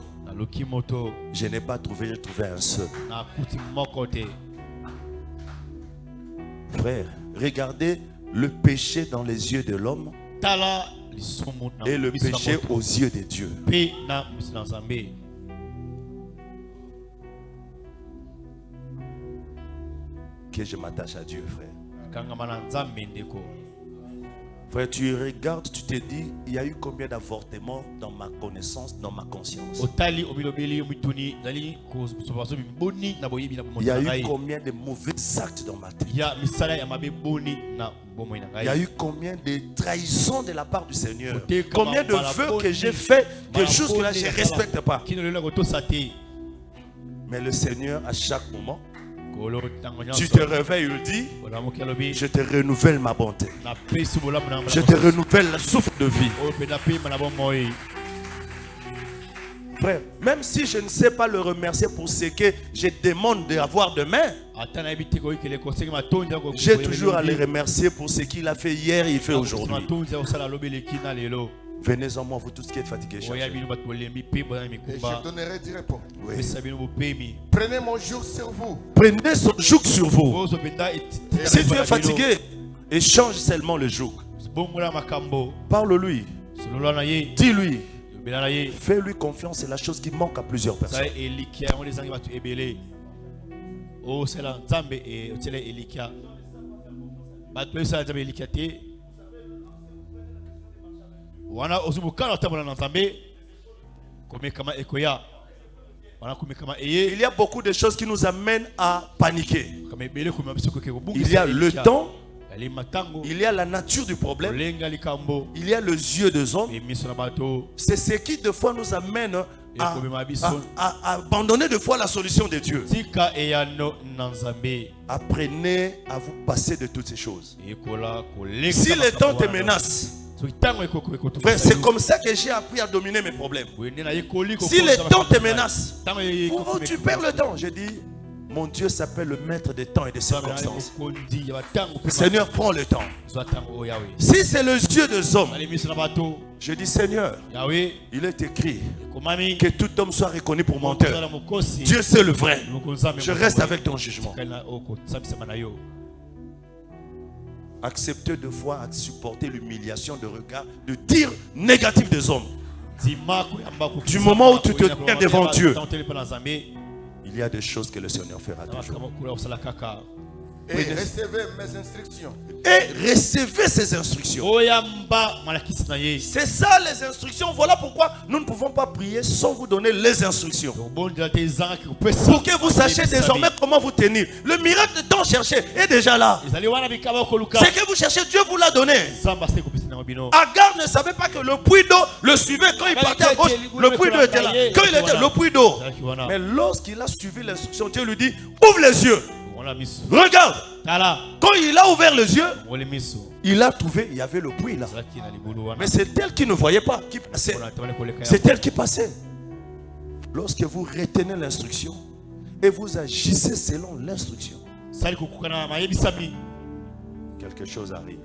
Je n'ai pas trouvé, j'ai trouvé un seul. Frère, regardez le péché dans les yeux de l'homme et le péché aux yeux de Dieu. Que je m'attache à Dieu, frère. Frère, tu regardes, tu te dis, il y a eu combien d'avortements dans ma connaissance, dans ma conscience? Il y a eu combien de mauvais actes dans ma tête? Il y a eu combien de trahisons de la part du Seigneur? Combien de vœux que j'ai fait, des choses que là je ne respecte pas? Mais le Seigneur, à chaque moment, tu te réveilles, il dit, je te renouvelle ma bonté. Je te renouvelle le souffle de vie. Frère, même si je ne sais pas le remercier pour ce que je demande d'avoir demain, j'ai toujours à le remercier pour ce qu'il a fait hier et il fait aujourd'hui. Venez en moi, vous tous qui êtes fatigués. Et je donnerai du repos. Oui. Prenez mon joug sur vous. Prenez son joug sur vous. Si tu es fatigué, échange seulement le joug. Parle-lui. Dis-lui. Fais-lui confiance, c'est la chose qui manque à plusieurs personnes. Il y a beaucoup de choses qui nous amènent à paniquer. Il y a le temps, il y a la nature du problème, il y a les yeux des hommes. C'est ce qui de fois nous amène à abandonner de fois la solution de Dieu. Apprenez à vous passer de toutes ces choses. Si le temps te menace, c'est comme ça que j'ai appris à dominer mes problèmes. Si le temps te menace, tu perds le temps. Je dis, mon Dieu s'appelle le maître des temps et des circonstances. Seigneur, prends le temps. Si c'est le Dieu des hommes, je dis, Seigneur, il est écrit que tout homme soit reconnu pour menteur. Dieu c'est le vrai. Je reste avec ton jugement. Accepter de fois à supporter l'humiliation de regard, de dire négatif des hommes. Du moment où tu te tiens devant Dieu, il y a des choses que le Seigneur fera toujours. Et recevez mes instructions. Et recevez ces instructions. C'est ça les instructions. Voilà pourquoi nous ne pouvons pas prier sans vous donner les instructions. Pour que vous sachiez désormais comment vous tenir. Le miracle de temps cherché est déjà là. Ce que vous cherchez, Dieu vous l'a donné. Agar ne savait pas que le puits d'eau le suivait quand il partait à gauche. Le puits d'eau était là. Quand il était le puits d'eau. Mais lorsqu'il a suivi l'instruction, Dieu lui dit, ouvre les yeux. Regarde. Quand il a ouvert les yeux, il a trouvé, il y avait le puits là. Mais c'est elle qui ne voyait pas, qui passait. C'est elle qui passait. Lorsque vous retenez l'instruction et vous agissez selon l'instruction, quelque chose arrive.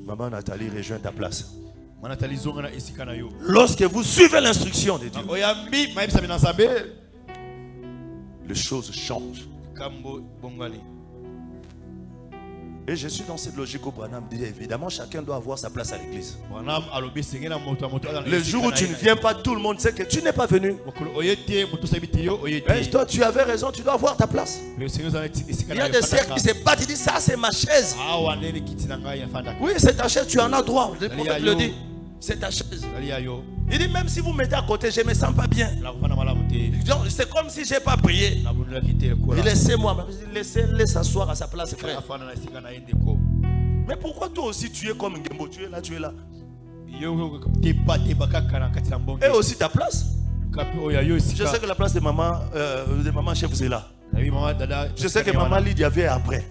Maman Nathalie, rejoins ta place. Lorsque vous suivez l'instruction de Dieu, les choses changent. Et je suis dans cette logique où Branham dit évidemment chacun doit avoir sa place à l'église. Le jour où tu ne viens pas, tout le monde sait que tu n'es pas venu. Et toi tu avais raison, tu dois avoir ta place. Il y a des sœurs qui se battent, ils disent ça c'est ma chaise. Oui c'est ta chaise, tu en as droit. Le prophète le dit. C'est ta chaise. Il dit même si vous mettez à côté, je ne me sens pas bien. C'est comme si je n'ai pas prié. Laissez-moi, laissez-le s'asseoir à sa place, frère. Mais pourquoi toi aussi tu es comme Ngembo? Tu es là, tu es là. Et aussi ta place. Je sais que la place de maman chef c'est là. Je sais que maman Lydia vient après.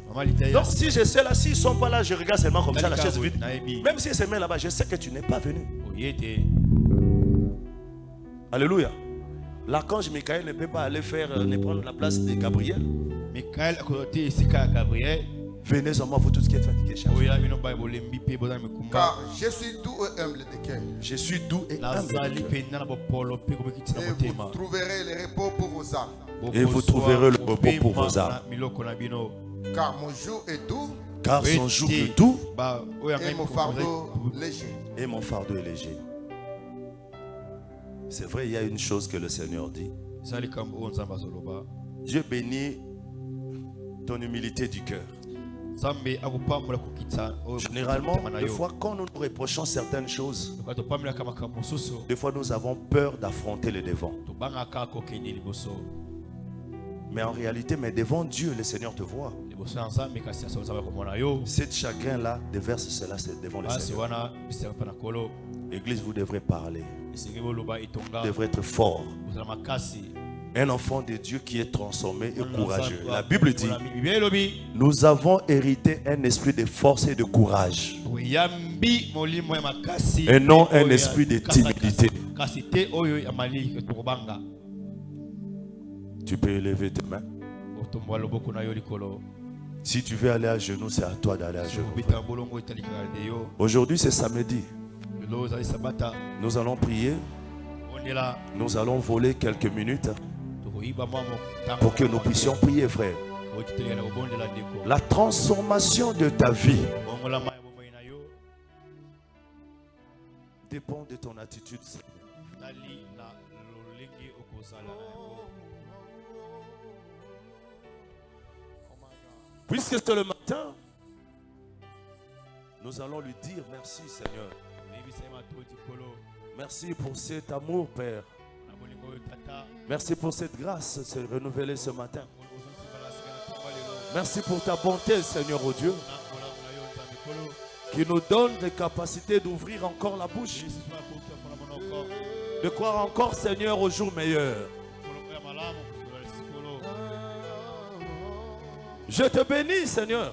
Donc si je sais là, s'ils ne sont pas là, je regarde seulement comme ça la chaise vide. Même si se met là-bas, je sais que tu n'es pas venu. Alléluia. L'archange Michael ne peut pas aller ne prendre la place de Gabriel. Venez seulement vous tous qui êtes fatigués. Car je suis doux et humble de cœur. Je suis doux et humble de cœur. Et vous trouverez le repos pour vos âmes. Et vous trouverez le repos pour vos âmes. Car mon joug est doux. Car son joug est doux. Et mon fardeau léger. Et mon fardeau est léger. C'est vrai, il y a une chose que le Seigneur dit. Dieu bénit ton humilité du cœur. Généralement, des fois, quand nous nous reprochons certaines choses, des fois nous avons peur d'affronter le devant. Mais en réalité, devant Dieu, le Seigneur te voit. Cet chagrin-là, déverse cela devant le Seigneur. L'église, vous devrez parler. Vous devrez être fort. Un enfant de Dieu qui est transformé et courageux. La Bible dit, nous avons hérité un esprit de force et de courage. Et non un esprit de timidité. Tu peux élever tes mains. Si tu veux aller à genoux, c'est à toi d'aller à genoux. Aujourd'hui, c'est samedi. Nous allons prier. Nous allons voler quelques minutes pour que nous puissions prier, frère. La transformation de ta vie dépend de ton attitude. Puisque c'est le matin, nous allons lui dire merci, Seigneur. Merci pour cet amour, Père. Merci pour cette grâce se renouveler ce matin. Merci pour ta bonté, Seigneur, oh Dieu, qui nous donne les capacités d'ouvrir encore la bouche, de croire encore, Seigneur, au jour meilleur. Je te bénis, Seigneur,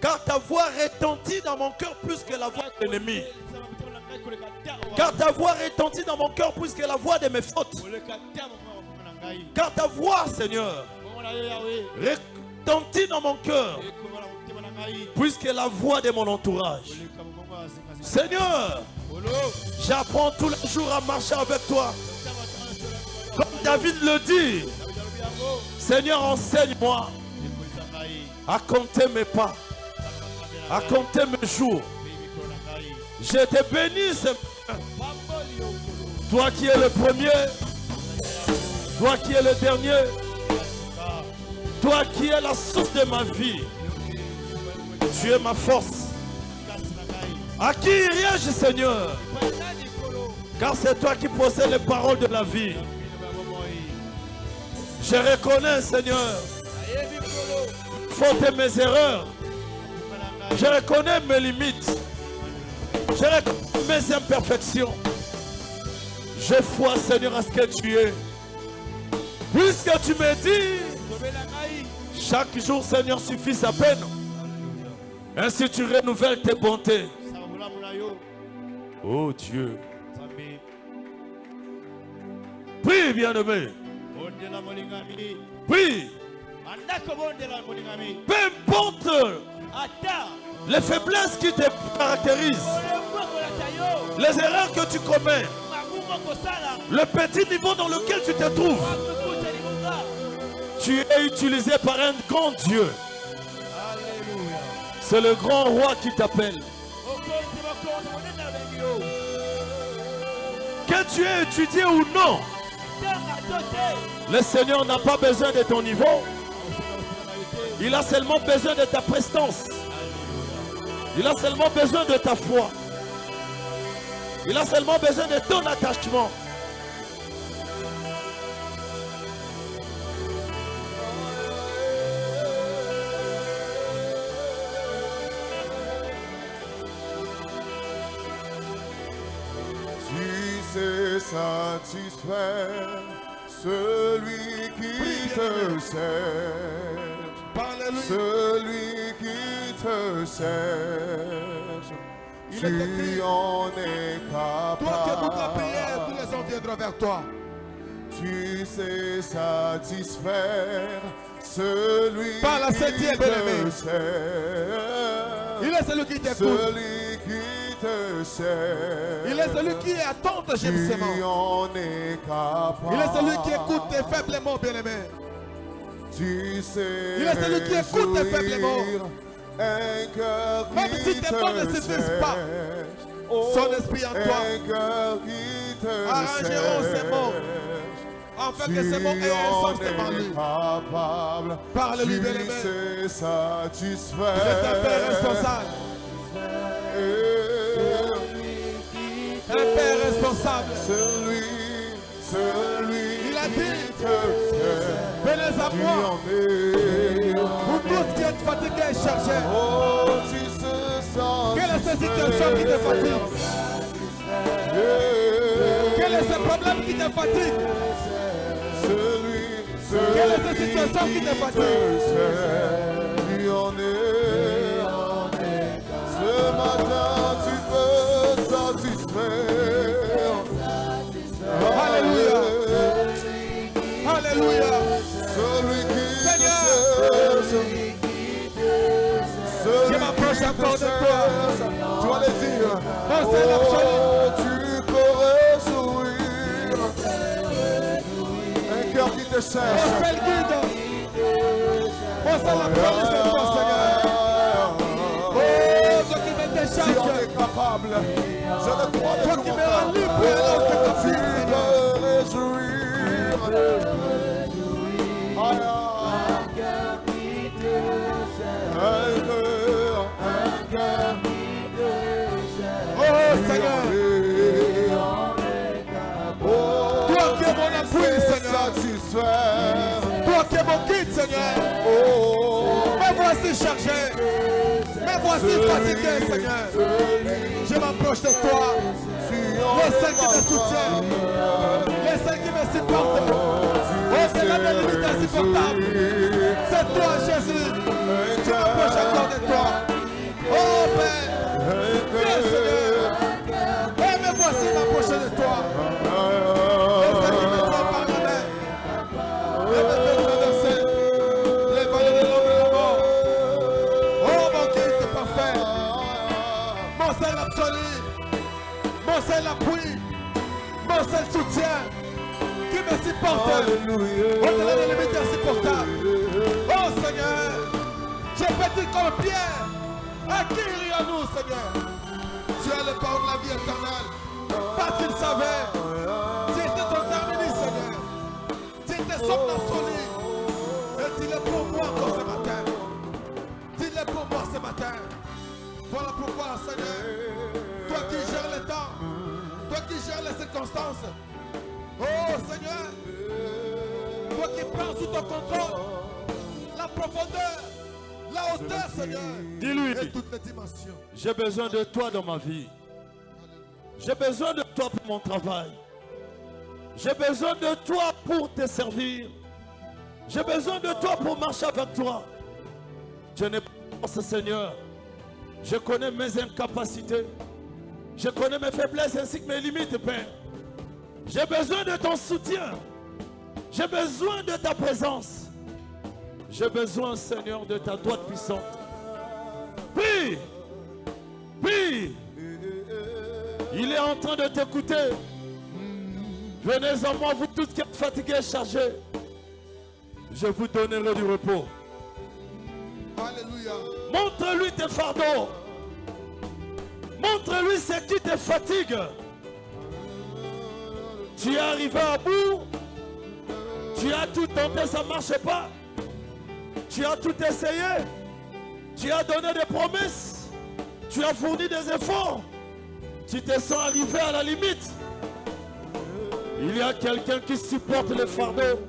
car ta voix retentit dans mon cœur plus que la voix de l'ennemi. Car ta voix retentit dans mon cœur plus que la voix de mes fautes. Car ta voix, Seigneur, retentit dans mon cœur plus que la voix de mon entourage. Seigneur, j'apprends tous les jours à marcher avec toi. Comme David le dit, Seigneur, enseigne-moi à compter mes pas, à compter mes jours. Je te bénis, Seigneur. Toi qui es le premier, toi qui es le dernier, toi qui es la source de ma vie. Tu es ma force. À qui irai-je, Seigneur? Car c'est toi qui possèdes les paroles de la vie. Je reconnais, Seigneur, faute de mes erreurs. Je reconnais mes limites. Je reconnais mes imperfections. Je foi, Seigneur, à ce que tu es. Puisque tu me dis, chaque jour, Seigneur, suffit sa peine. Ainsi tu renouvelles tes bontés. Oh Dieu. Prie, bien-aimé. Prie. Peu importe les faiblesses qui te caractérisent, les erreurs que tu commets, le petit niveau dans lequel tu te trouves, tu es utilisé par un grand Dieu. C'est le grand roi qui t'appelle. Que tu aies étudié ou non, le Seigneur n'a pas besoin de ton niveau. Il a seulement besoin de ta prestance. Il a seulement besoin de ta foi. Il a seulement besoin de ton attachement. Tu sais satisfaire celui qui te cherche. Celui qui te cherche. Tu en es capable. Toi qui écoutes la prière, tous les hommes viendront vers toi. Tu sais satisfaire celui par la septième qui te cherche. Il est celui qui t'écoute. Celui qui te cherche. Il est celui qui attend tes gémissements. Tu en es capable. Il est celui qui écoute tes faibles mots, bien-aimé. Tu sais. Il est celui qui écoute tes faibles mots. Un cœur même qui si tes mots ne suffisent pas, son esprit en toi arrangeront ses mots afin que ces mots aient un sens devant lui. Parle-lui, bien-aimé. Tu sais satisfaire. C'est un père responsable. Un père responsable. Celui il a dit, venez à moi. Vous tous qui êtes fatigués et chargés. Quelle est cette situation qui te fatigue? Quel est ce problème qui te fatigue? Quelle est cette situation qui te fatigue? Ce matin tu peux satisfaire. Alléluia. Alléluia. Celui qui je m'approche encore de toi. Tu vas le dire. Oh, c'est l'absolu. Tu pourrais sourire. Un cœur qui te cherche. Oh, c'est le guide. Oh, c'est l'absolu, c'est toi, Seigneur. Oh, toi qui me décharge. Tu en es capable. Je le crois de toi tout qui mon me rends libre. Tu te réjouir. Un cœur qui te cherche. Un cœur qui te cherche. Oh Seigneur. Toi qui es mon appui, Seigneur. Toi qui es mon guide, Seigneur. Me voici chargé. Me voici fatigué, Seigneur. Je m'approche de toi. Les seul qui me soutient. Les seul qui me supportent. Au-delà des limites insupportables. C'est toi, Jésus. Je m'approche encore de toi. Oh Père. Viens, Seigneur. Et me voici m'approcher de toi. Les seul qui me tient par la main. Et me fait traverser les vallées de l'ombre et de la mort. Oh mon guide parfait. Mon seul absolu. Mon seul appui. Mon seul soutien. Qui me supporte au-delà des limites insupportables. Oh Seigneur, j'ai pété comme Pierre. À qui irions-nous, Seigneur? Tu es le port de la vie éternelle. Parce qu'il savait. Tu étais ton terminé, Seigneur. Tu étais son absolu. Et tu l'es pour moi encore ce matin. Tu l'es pour moi ce matin. Voilà pourquoi, Seigneur, toi qui gères le temps, toi qui gères les circonstances, oh Seigneur, toi qui prends sous ton contrôle la profondeur, la hauteur, Seigneur, dis-lui, et toutes les dimensions. J'ai besoin de toi dans ma vie. J'ai besoin de toi pour mon travail. J'ai besoin de toi pour te servir. J'ai besoin de toi pour marcher avec toi. Je n'ai pas ce Seigneur. Je connais mes incapacités. Je connais mes faiblesses ainsi que mes limites, Père. J'ai besoin de ton soutien. J'ai besoin de ta présence. J'ai besoin, Seigneur, de ta droite puissante. Prie. Prie. Il est en train de t'écouter. Venez en moi, vous tous qui êtes fatigués et chargés. Je vous donnerai du repos. Alléluia. Montre-lui tes fardeaux. Montre-lui ce qui te fatigue. Tu es arrivé à bout. Tu as tout tenté, ça ne marche pas. Tu as tout essayé. Tu as donné des promesses. Tu as fourni des efforts. Tu te sens arrivé à la limite. Il y a quelqu'un qui supporte les fardeaux.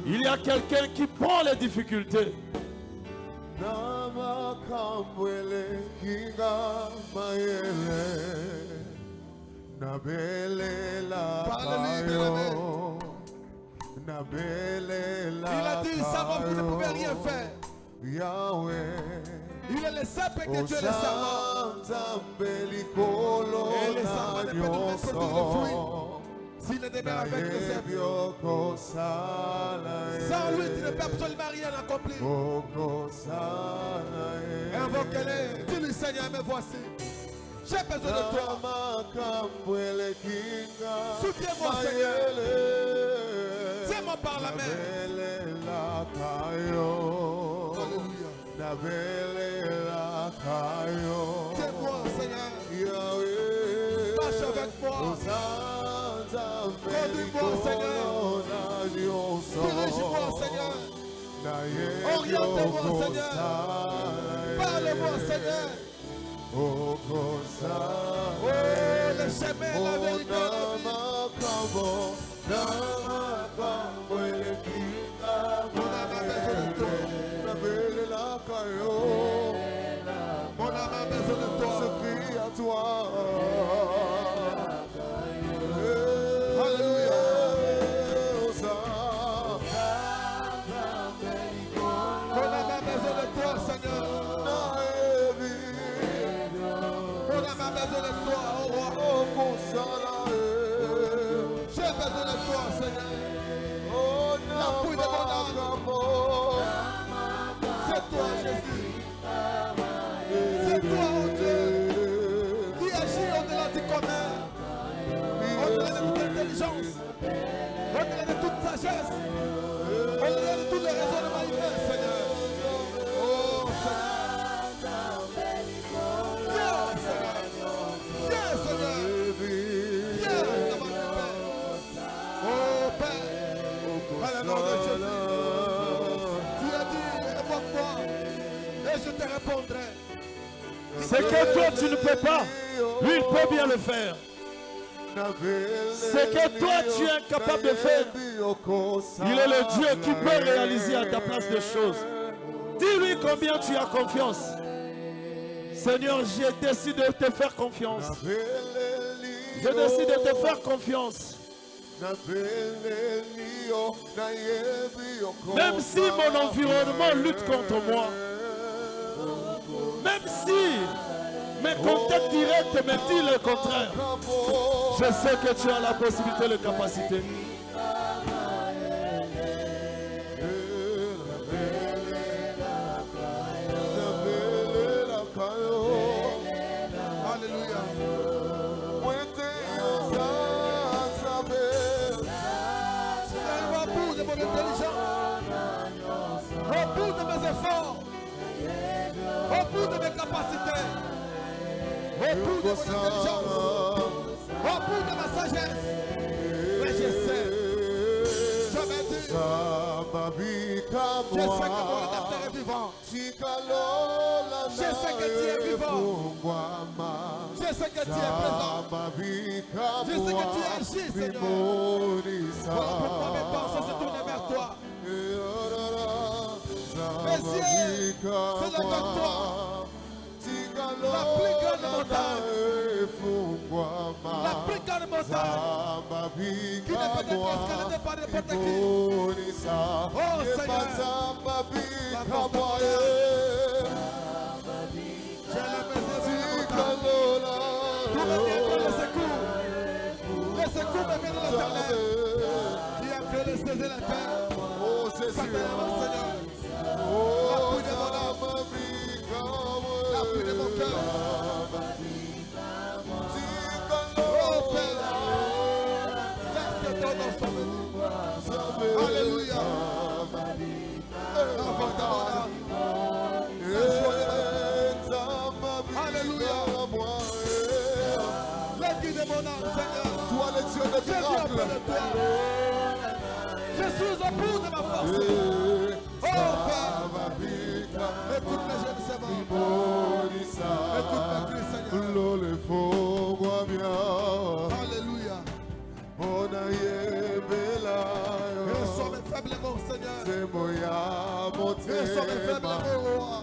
Il y a quelqu'un qui prend les difficultés. Il a dit, Sarah, vous ne pouvez rien faire. Il est le simple que Dieu est le serment. Et les serments ne peuvent nous mettre le fruit s'il ne demeure avec le serment. Sans lui, tu ne peux absolument rien accomplir. Invoque-le. Dis-lui, Seigneur, me voici. J'ai besoin de toi. Soutiens-moi, Seigneur. Tiens-moi par la main. Tiens-moi, Seigneur. Marche avec moi. Conduis-moi, Seigneur. Dirige-moi, Seigneur. Oriente-moi, Seigneur. Parle-moi, Seigneur. Oh, le chemin, la vérité, la vie. Mon âme a besoin de toi. Mon âme a besoin de toi. Je crie à toi. Alléluia. Mon âme a besoin de toi, Seigneur. Mon âme a besoin de toi, oh roi. J'ai besoin de toi, Seigneur. L'appui de mon âme. C'est toi, Jésus. C'est toi, oh Dieu, qui agit au-delà du commun, au-delà de toute intelligence, au-delà de toute sagesse, au-delà de tous les raisonnements humains, Seigneur. Oh Seigneur. Viens, Seigneur. Viens, Seigneur. Viens devant le Père. Oh Père. À la nom de Jésus. Tu as dit, évoque-moi, et je te répondrai. Ce que toi tu ne peux pas, lui il peut bien le faire. Ce que toi tu es incapable de faire, il est le Dieu qui peut réaliser à ta place des choses. Dis-lui combien tu as confiance. Seigneur, je décide de te faire confiance. Je décide de te faire confiance. Même si mon environnement lutte contre moi, même si mes contacts directs me disent le contraire, je sais que tu as la possibilité et la capacité. Alléluia. Au bout de mon intelligence, au bout de mes efforts, au bout de mes capacités, au bout de mon intelligence, au bout de ma sagesse, mais je sais, je me dis, je sais que mon rédempteur est vivant. Je sais que tu es vivant. Je sais que tu es présent. Je sais que tu agis, Seigneur. Voilà pourquoi mes pensées se tournent vers toi. Mes yeux se lèvent vers toi. La plus grande montagne. La plus grande montagne. Qui ne peut être escaladée par n'importe qui. Oh Seigneur. J'ai la maison sur la montagne. Tout me vient pour le secours. Le secours me vient de l'Éternel. Qui a créé les cieux et la terre. Oh Jésus. Seigneur. L'appui de mon âme. L'appui de mon cœur. Oh Père. Laisse que ton nom soit béni. Alléluia. Enfant de mon âme. Alléluia. L'aiguille de mon âme, Seigneur. Toi, le Dieu de miracle. Je suis au bout de ma force. Oh Père. Écoute mes jeunes servants. Écoute ma cri, Seigneur. Alléluia. Reçois mes faibles mots, Seigneur. Reçois mes faibles mots, roi.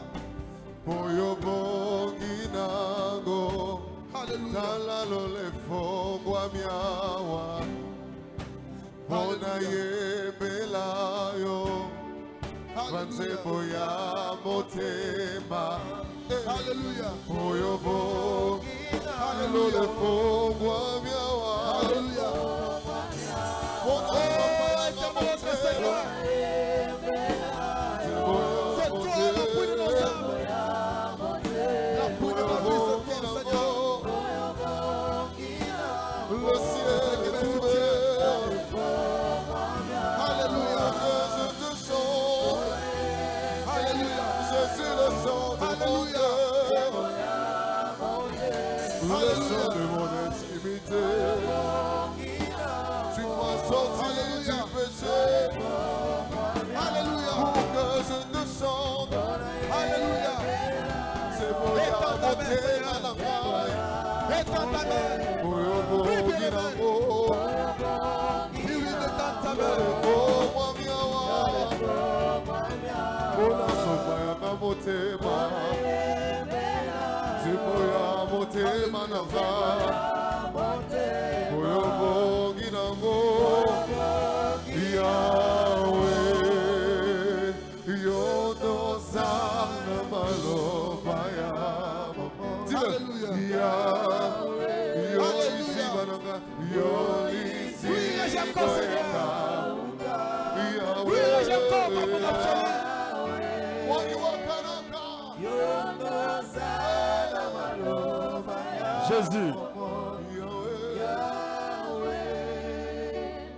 Jésus,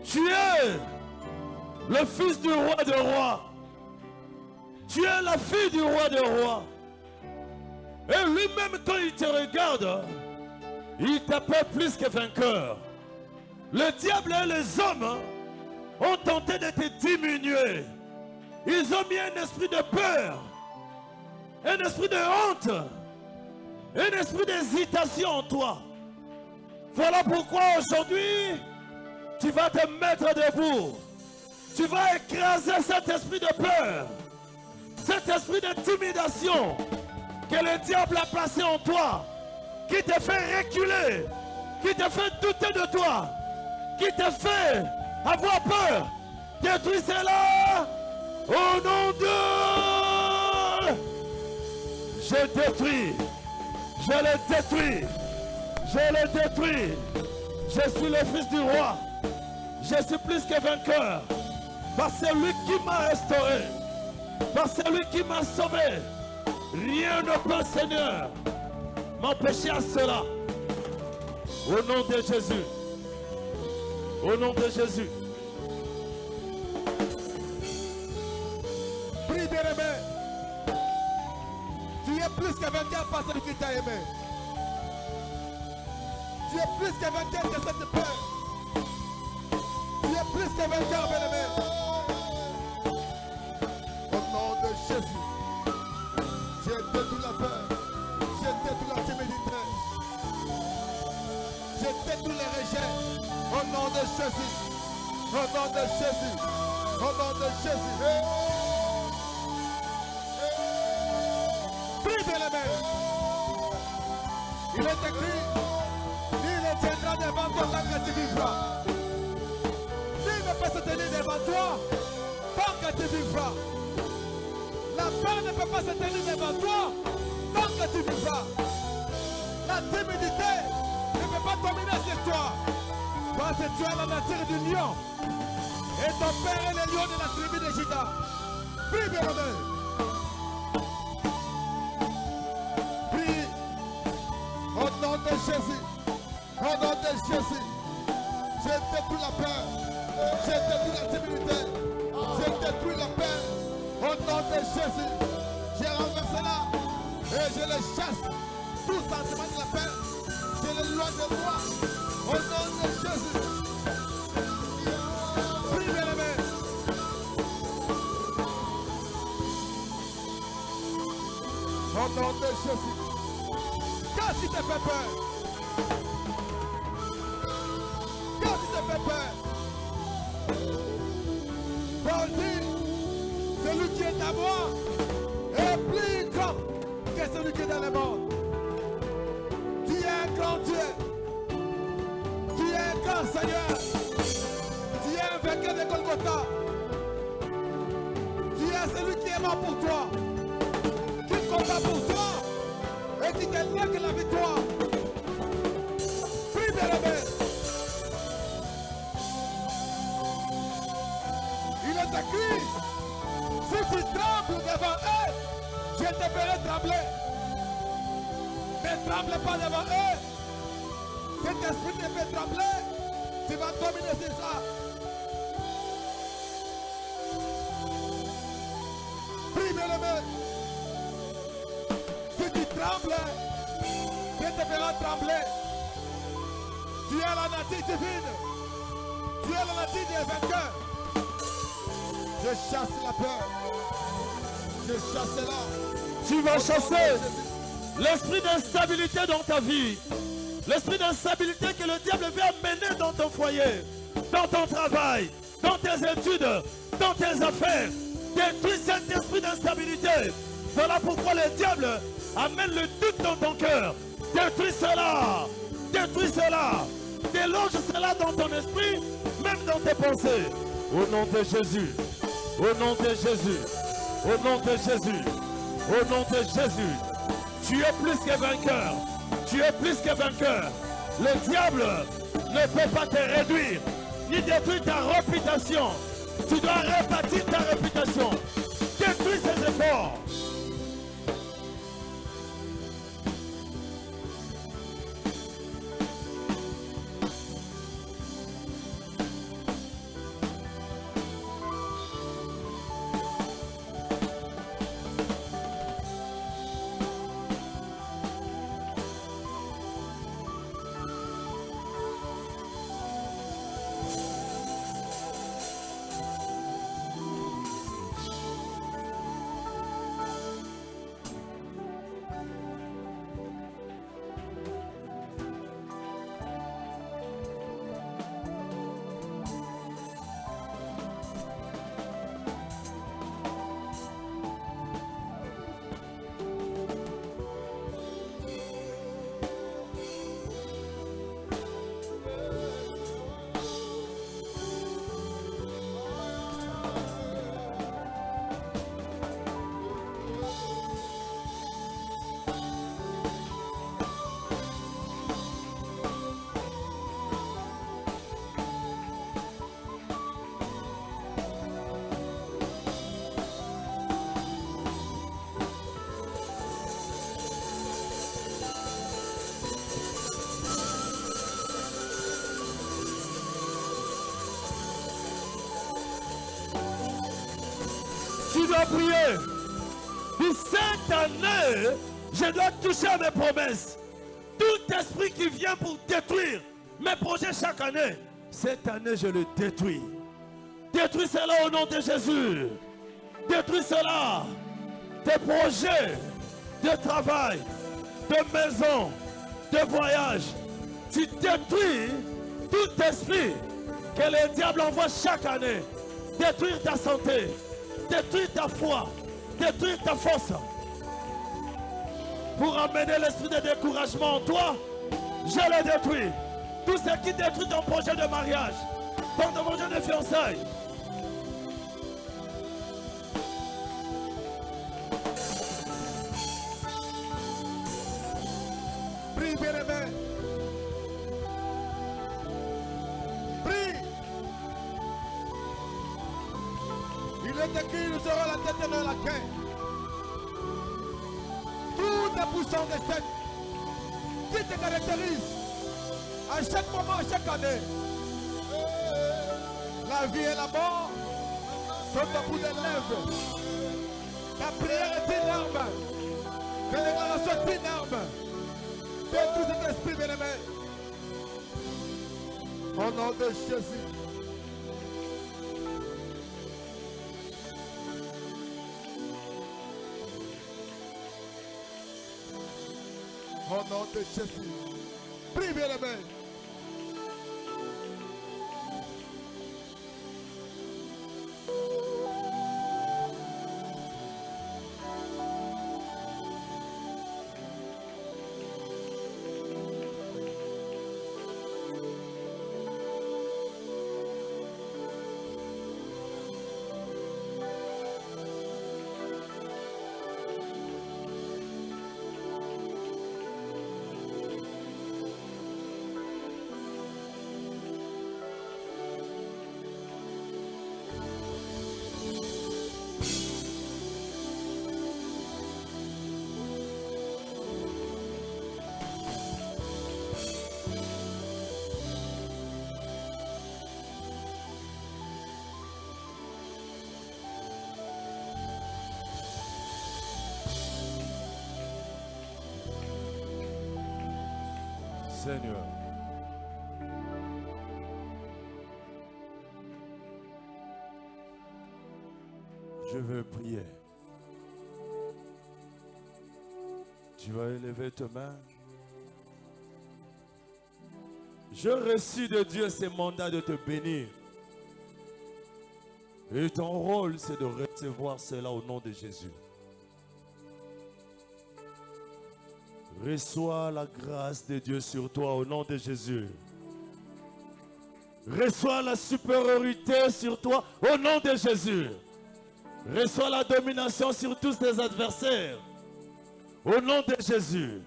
tu es le fils du roi des rois. Tu es la fille du roi des rois. Et lui-même, quand il te regarde, il t'appelle plus que vainqueur. Le diable et les hommes ont tenté de te diminuer. Ils ont mis un esprit de peur, un esprit de honte, un esprit d'hésitation en toi. Voilà pourquoi aujourd'hui, tu vas te mettre debout. Tu vas écraser cet esprit de peur, cet esprit d'intimidation que le diable a placé en toi, qui te fait reculer, qui te fait douter de toi, qui te fait avoir peur. Détruis cela au nom de... Je détruis, je le détruis, je le détruis. Je suis le fils du roi. Je suis plus que vainqueur. Par celui qui m'a restauré, par celui qui m'a sauvé. Rien ne peut, Seigneur, m'empêcher à cela. Au nom de Jésus. Au nom de Jésus. Prie, bien-aimé. Tu es plus que vainqueur par celui qui t'a aimé. Tu es plus que vainqueur que cette peur. Tu es plus que vainqueur, bien-aimé. Au nom de Jésus. J'ai détruit la peur. J'ai détruit la timidité. J'ai détruit les rejets. Au nom de Jésus. Au nom de Jésus. Au nom de Jésus. Prie, bien-aimé. Il est écrit, il ne tiendra devant toi tant que tu vivras. Il ne peut se tenir devant toi tant que tu vivras. La peur ne peut pas se tenir devant toi tant que tu vivras. La timidité ne peut pas dominer sur toi parce que tu as la nature du lion. Et ton père est le lion de la tribu de Juda. Prie, bien-aimé. Prie au nom de Jésus. Au nom de Jésus. J'ai détruit la peur. J'ai détruit la timidité. J'ai détruit la peur. Au nom de Jésus, j'ai renversé là et je le chasse. Tout sentiment de la paix, je le loin de moi. Au nom de Jésus. Prie, bien-aimé. Au nom de Jésus. Qu'est-ce qui te fait peur? Qu'est-ce qui te fait peur? Paul dit, celui qui est à moi est plus grand que celui qui est dans le monde. Tu es un grand Dieu. Tu es un grand Seigneur. Tu es un vainqueur de Golgotha. Tu es celui qui est mort pour toi, qui combat pour toi et qui te lègue la victoire. Prie, bien-aimé. Il est écrit, si tu trembles devant eux, je te ferai trembler. Ne tremble pas devant eux. Cet esprit te fait trembler, tu vas dominer sur ça. Prie, bien-aimé. Si tu trembles, Dieu te fera trembler. Tu es la nature divine. Tu es la nature des vainqueurs. Je chasse la peur. Je chasse là. Tu vas chasser l'esprit d'instabilité dans ta vie. L'esprit d'instabilité que le diable veut amener dans ton foyer, dans ton travail, dans tes études, dans tes affaires. Détruis cet esprit d'instabilité. Voilà pourquoi le diable amène le doute dans ton cœur. Détruis cela. Détruis cela. Déloge cela dans ton esprit, même dans tes pensées. Au nom de Jésus. Au nom de Jésus. Au nom de Jésus. Au nom de Jésus. Tu es plus que vainqueur. Tu es plus que vainqueur. Le diable ne peut pas te réduire, ni détruire ta réputation. Tu dois rebâtir ta réputation. Détruis ses efforts. Tu dois prier. Puis cette année, je dois toucher à mes promesses. Tout esprit qui vient pour détruire mes projets chaque année, cette année je le détruis. Détruis cela au nom de Jésus. Détruis cela. Tes projets de travail, de maison, de voyage. Tu détruis tout esprit que le diable envoie chaque année. Détruire ta santé. Détruire ta foi, détruire ta force. Pour amener l'esprit de découragement en toi, je le détruis. Tout ce qui détruit ton projet de mariage, ton projet de fiançailles. Prie, bien-aimé. Prie. Il est écrit, nous aurons la tête dans la queue. Tout est puissant de tête qui te caractérise à chaque moment, à chaque année. La vie et la mort sont au bout des lèvres. Ta prière est une arme. Ta déclaration est une arme. Détruis cet esprit, bien-aimé. Au nom de Jésus. Au nom de Jésus. Prie, bien-aimé. Seigneur. Je veux prier. Tu vas élever tes mains. Je reçus de Dieu ce mandat de te bénir. Et ton rôle, c'est de recevoir cela au nom de Jésus. Reçois la grâce de Dieu sur toi au nom de Jésus. Reçois la supériorité sur toi au nom de Jésus. Reçois la domination sur tous tes adversaires au nom de Jésus.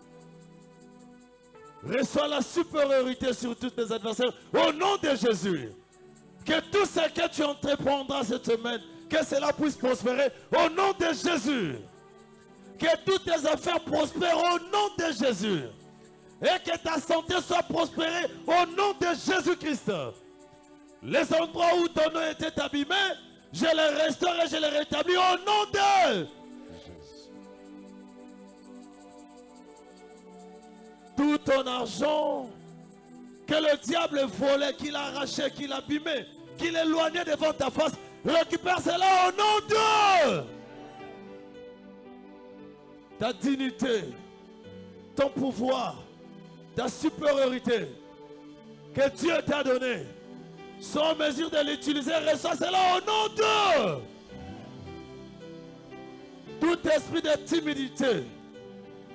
Reçois la supériorité sur tous tes adversaires au nom de Jésus. Que tout ce que tu entreprendras cette semaine, que cela puisse prospérer au nom de Jésus. Que toutes tes affaires prospèrent au nom de Jésus. Et que ta santé soit prospérée au nom de Jésus-Christ. Les endroits où ton nom était abîmé, je les restaure et je les rétablis au nom de Jésus. Tout ton argent que le diable volait, qu'il a arraché, qu'il a abîmé, qu'il éloignait devant ta face, récupère cela au nom de ta dignité, ton pouvoir, ta supériorité que Dieu t'a donné. Sans mesure de l'utiliser, reçois cela au nom de tout esprit de timidité,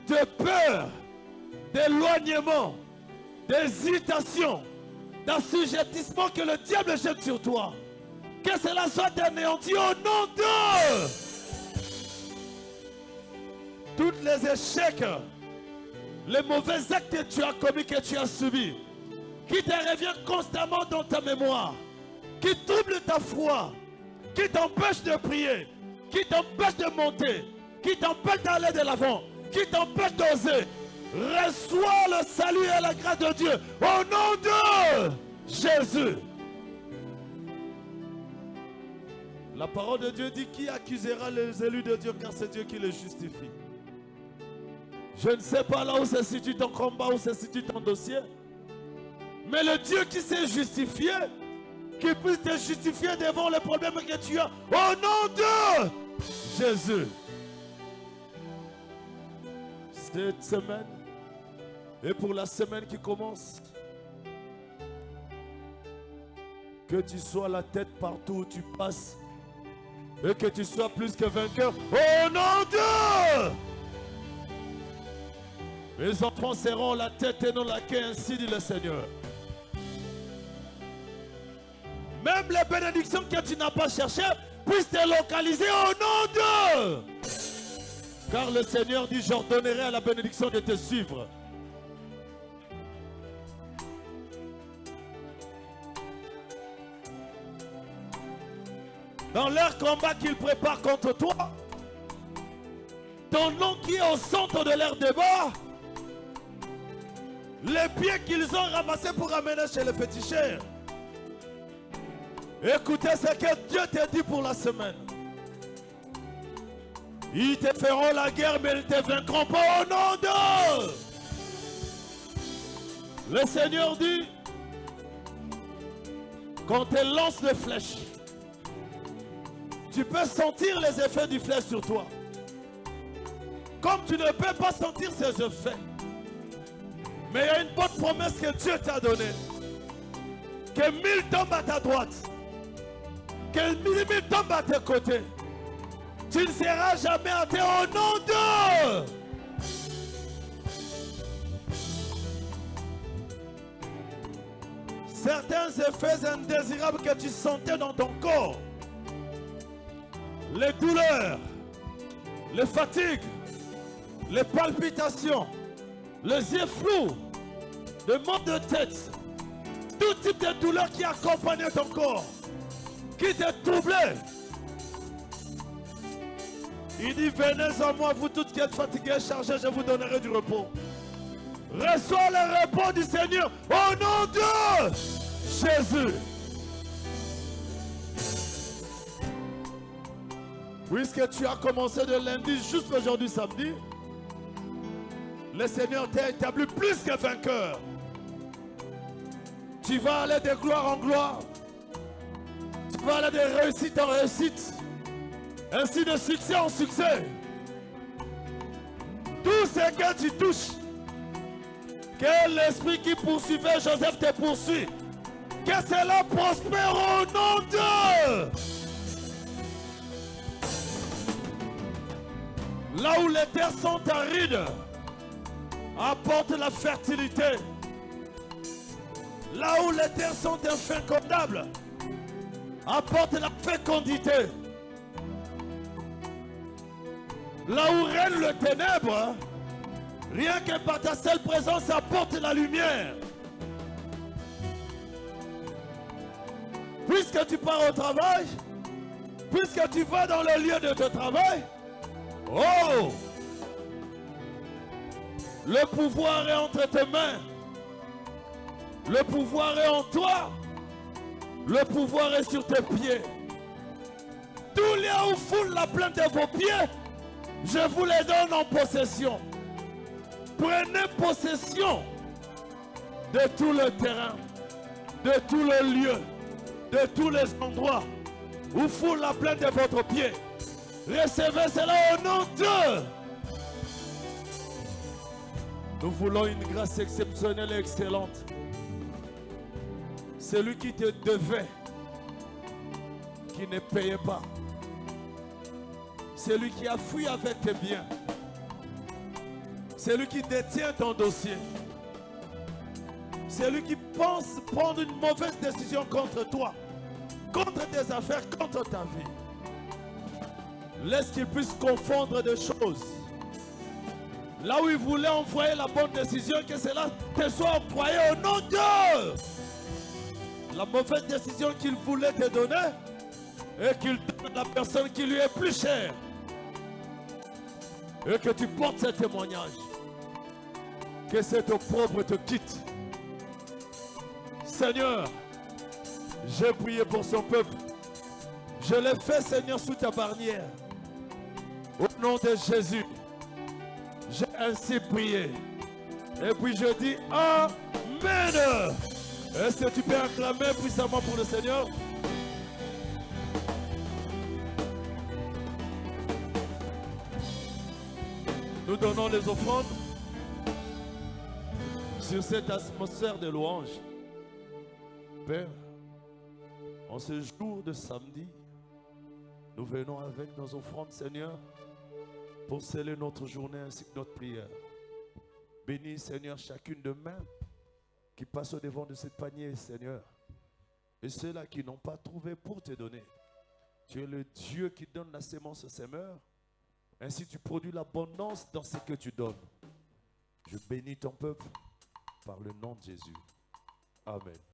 de peur, d'éloignement, d'hésitation, d'assujettissement que le diable jette sur toi. Que cela soit anéanti au nom de tous les échecs, les mauvais actes que tu as commis, que tu as subis, qui te reviennent constamment dans ta mémoire, qui troublent ta foi, qui t'empêchent de prier, qui t'empêchent de monter, qui t'empêchent d'aller de l'avant, qui t'empêchent d'oser. Reçois le salut et la grâce de Dieu au nom de Jésus. La parole de Dieu dit: qui accusera les élus de Dieu, car c'est Dieu qui les justifie. Je ne sais pas là où se situe ton combat, où se situe ton dossier. Mais le Dieu qui s'est justifié, qui puisse te justifier devant les problèmes que tu as, au nom de Jésus. Cette semaine, et pour la semaine qui commence, que tu sois la tête partout où tu passes, et que tu sois plus que vainqueur, au nom de... Les enfants seront la tête et non la queue, ainsi dit le Seigneur. Même les bénédictions que tu n'as pas cherchées puissent te localiser au nom de... Car le Seigneur dit: j'ordonnerai à la bénédiction de te suivre. Dans leur combat qu'ils préparent contre toi, ton nom qui est au centre de leur débat, les pieds qu'ils ont ramassés pour amener chez les féticheurs. Écoutez ce que Dieu t'a dit pour la semaine. Ils te feront la guerre, mais ils ne te vaincront pas au nom de... Le Seigneur dit: quand tu lances des flèches, tu peux sentir les effets du flèche sur toi. Comme tu ne peux pas sentir ces effets. Mais il y a une bonne promesse que Dieu t'a donnée. Que 1000 tombent à ta droite. Que 1000 tombent à tes côtés. Tu ne seras jamais atteint au nom de... Certains effets indésirables que tu sentais dans ton corps. Les douleurs, les fatigues, les palpitations, les yeux flous, le mal de tête, tout type de douleur qui accompagnait ton corps, qui te troublait. Il dit: venez à moi, vous tous qui êtes fatigués et chargés, je vous donnerai du repos. Reçois le repos du Seigneur au nom de Jésus. Puisque tu as commencé de lundi jusqu'à aujourd'hui samedi, le Seigneur t'a établi plus que vainqueur. Tu vas aller de gloire en gloire. Tu vas aller de réussite en réussite. Ainsi de succès en succès. Tout ce que tu touches, que l'esprit qui poursuivait Joseph te poursuit. Que cela prospère au nom de... Là où les terres sont arides, apporte la fertilité. Là où les terres sont infécondables, apporte la fécondité. Là où règne le ténèbre, rien que par ta seule présence apporte la lumière. Puisque tu pars au travail, puisque tu vas dans le lieu de ton travail, oh! Le pouvoir est entre tes mains. Le pouvoir est en toi. Le pouvoir est sur tes pieds. Tous les où foule la plainte de vos pieds, je vous les donne en possession. Prenez possession de tout le terrain, de tout le lieu, de tous les endroits où foule la plainte de votre pied. Recevez cela au nom de... Nous voulons une grâce exceptionnelle et excellente. Celui qui te devait, qui ne payait pas. Celui qui a fui avec tes biens. Celui qui détient ton dossier. Celui qui pense prendre une mauvaise décision contre toi, contre tes affaires, contre ta vie. Laisse qu'il puisse confondre des choses. Là où il voulait envoyer la bonne décision, que cela te soit octroyé au nom de Dieu. La mauvaise décision qu'il voulait te donner, et qu'il donne à la personne qui lui est plus chère. Et que tu portes ce témoignage. Que cet opprobre te quitte. Seigneur, j'ai prié pour son peuple. Je l'ai fait, Seigneur, sous ta barrière. Au nom de Jésus, j'ai ainsi prié. Et puis je dis Amen. Est-ce que tu peux acclamer puissamment pour le Seigneur? Nous donnons les offrandes sur cette atmosphère de louange. Père, en ce jour de samedi, nous venons avec nos offrandes, Seigneur, pour sceller notre journée ainsi que notre prière. Bénis, Seigneur, chacune de main qui passe au devant de cette panier, Seigneur. Et ceux-là qui n'ont pas trouvé pour te donner. Tu es le Dieu qui donne la sémence au semeur. Ainsi tu produis l'abondance dans ce que tu donnes. Je bénis ton peuple par le nom de Jésus. Amen.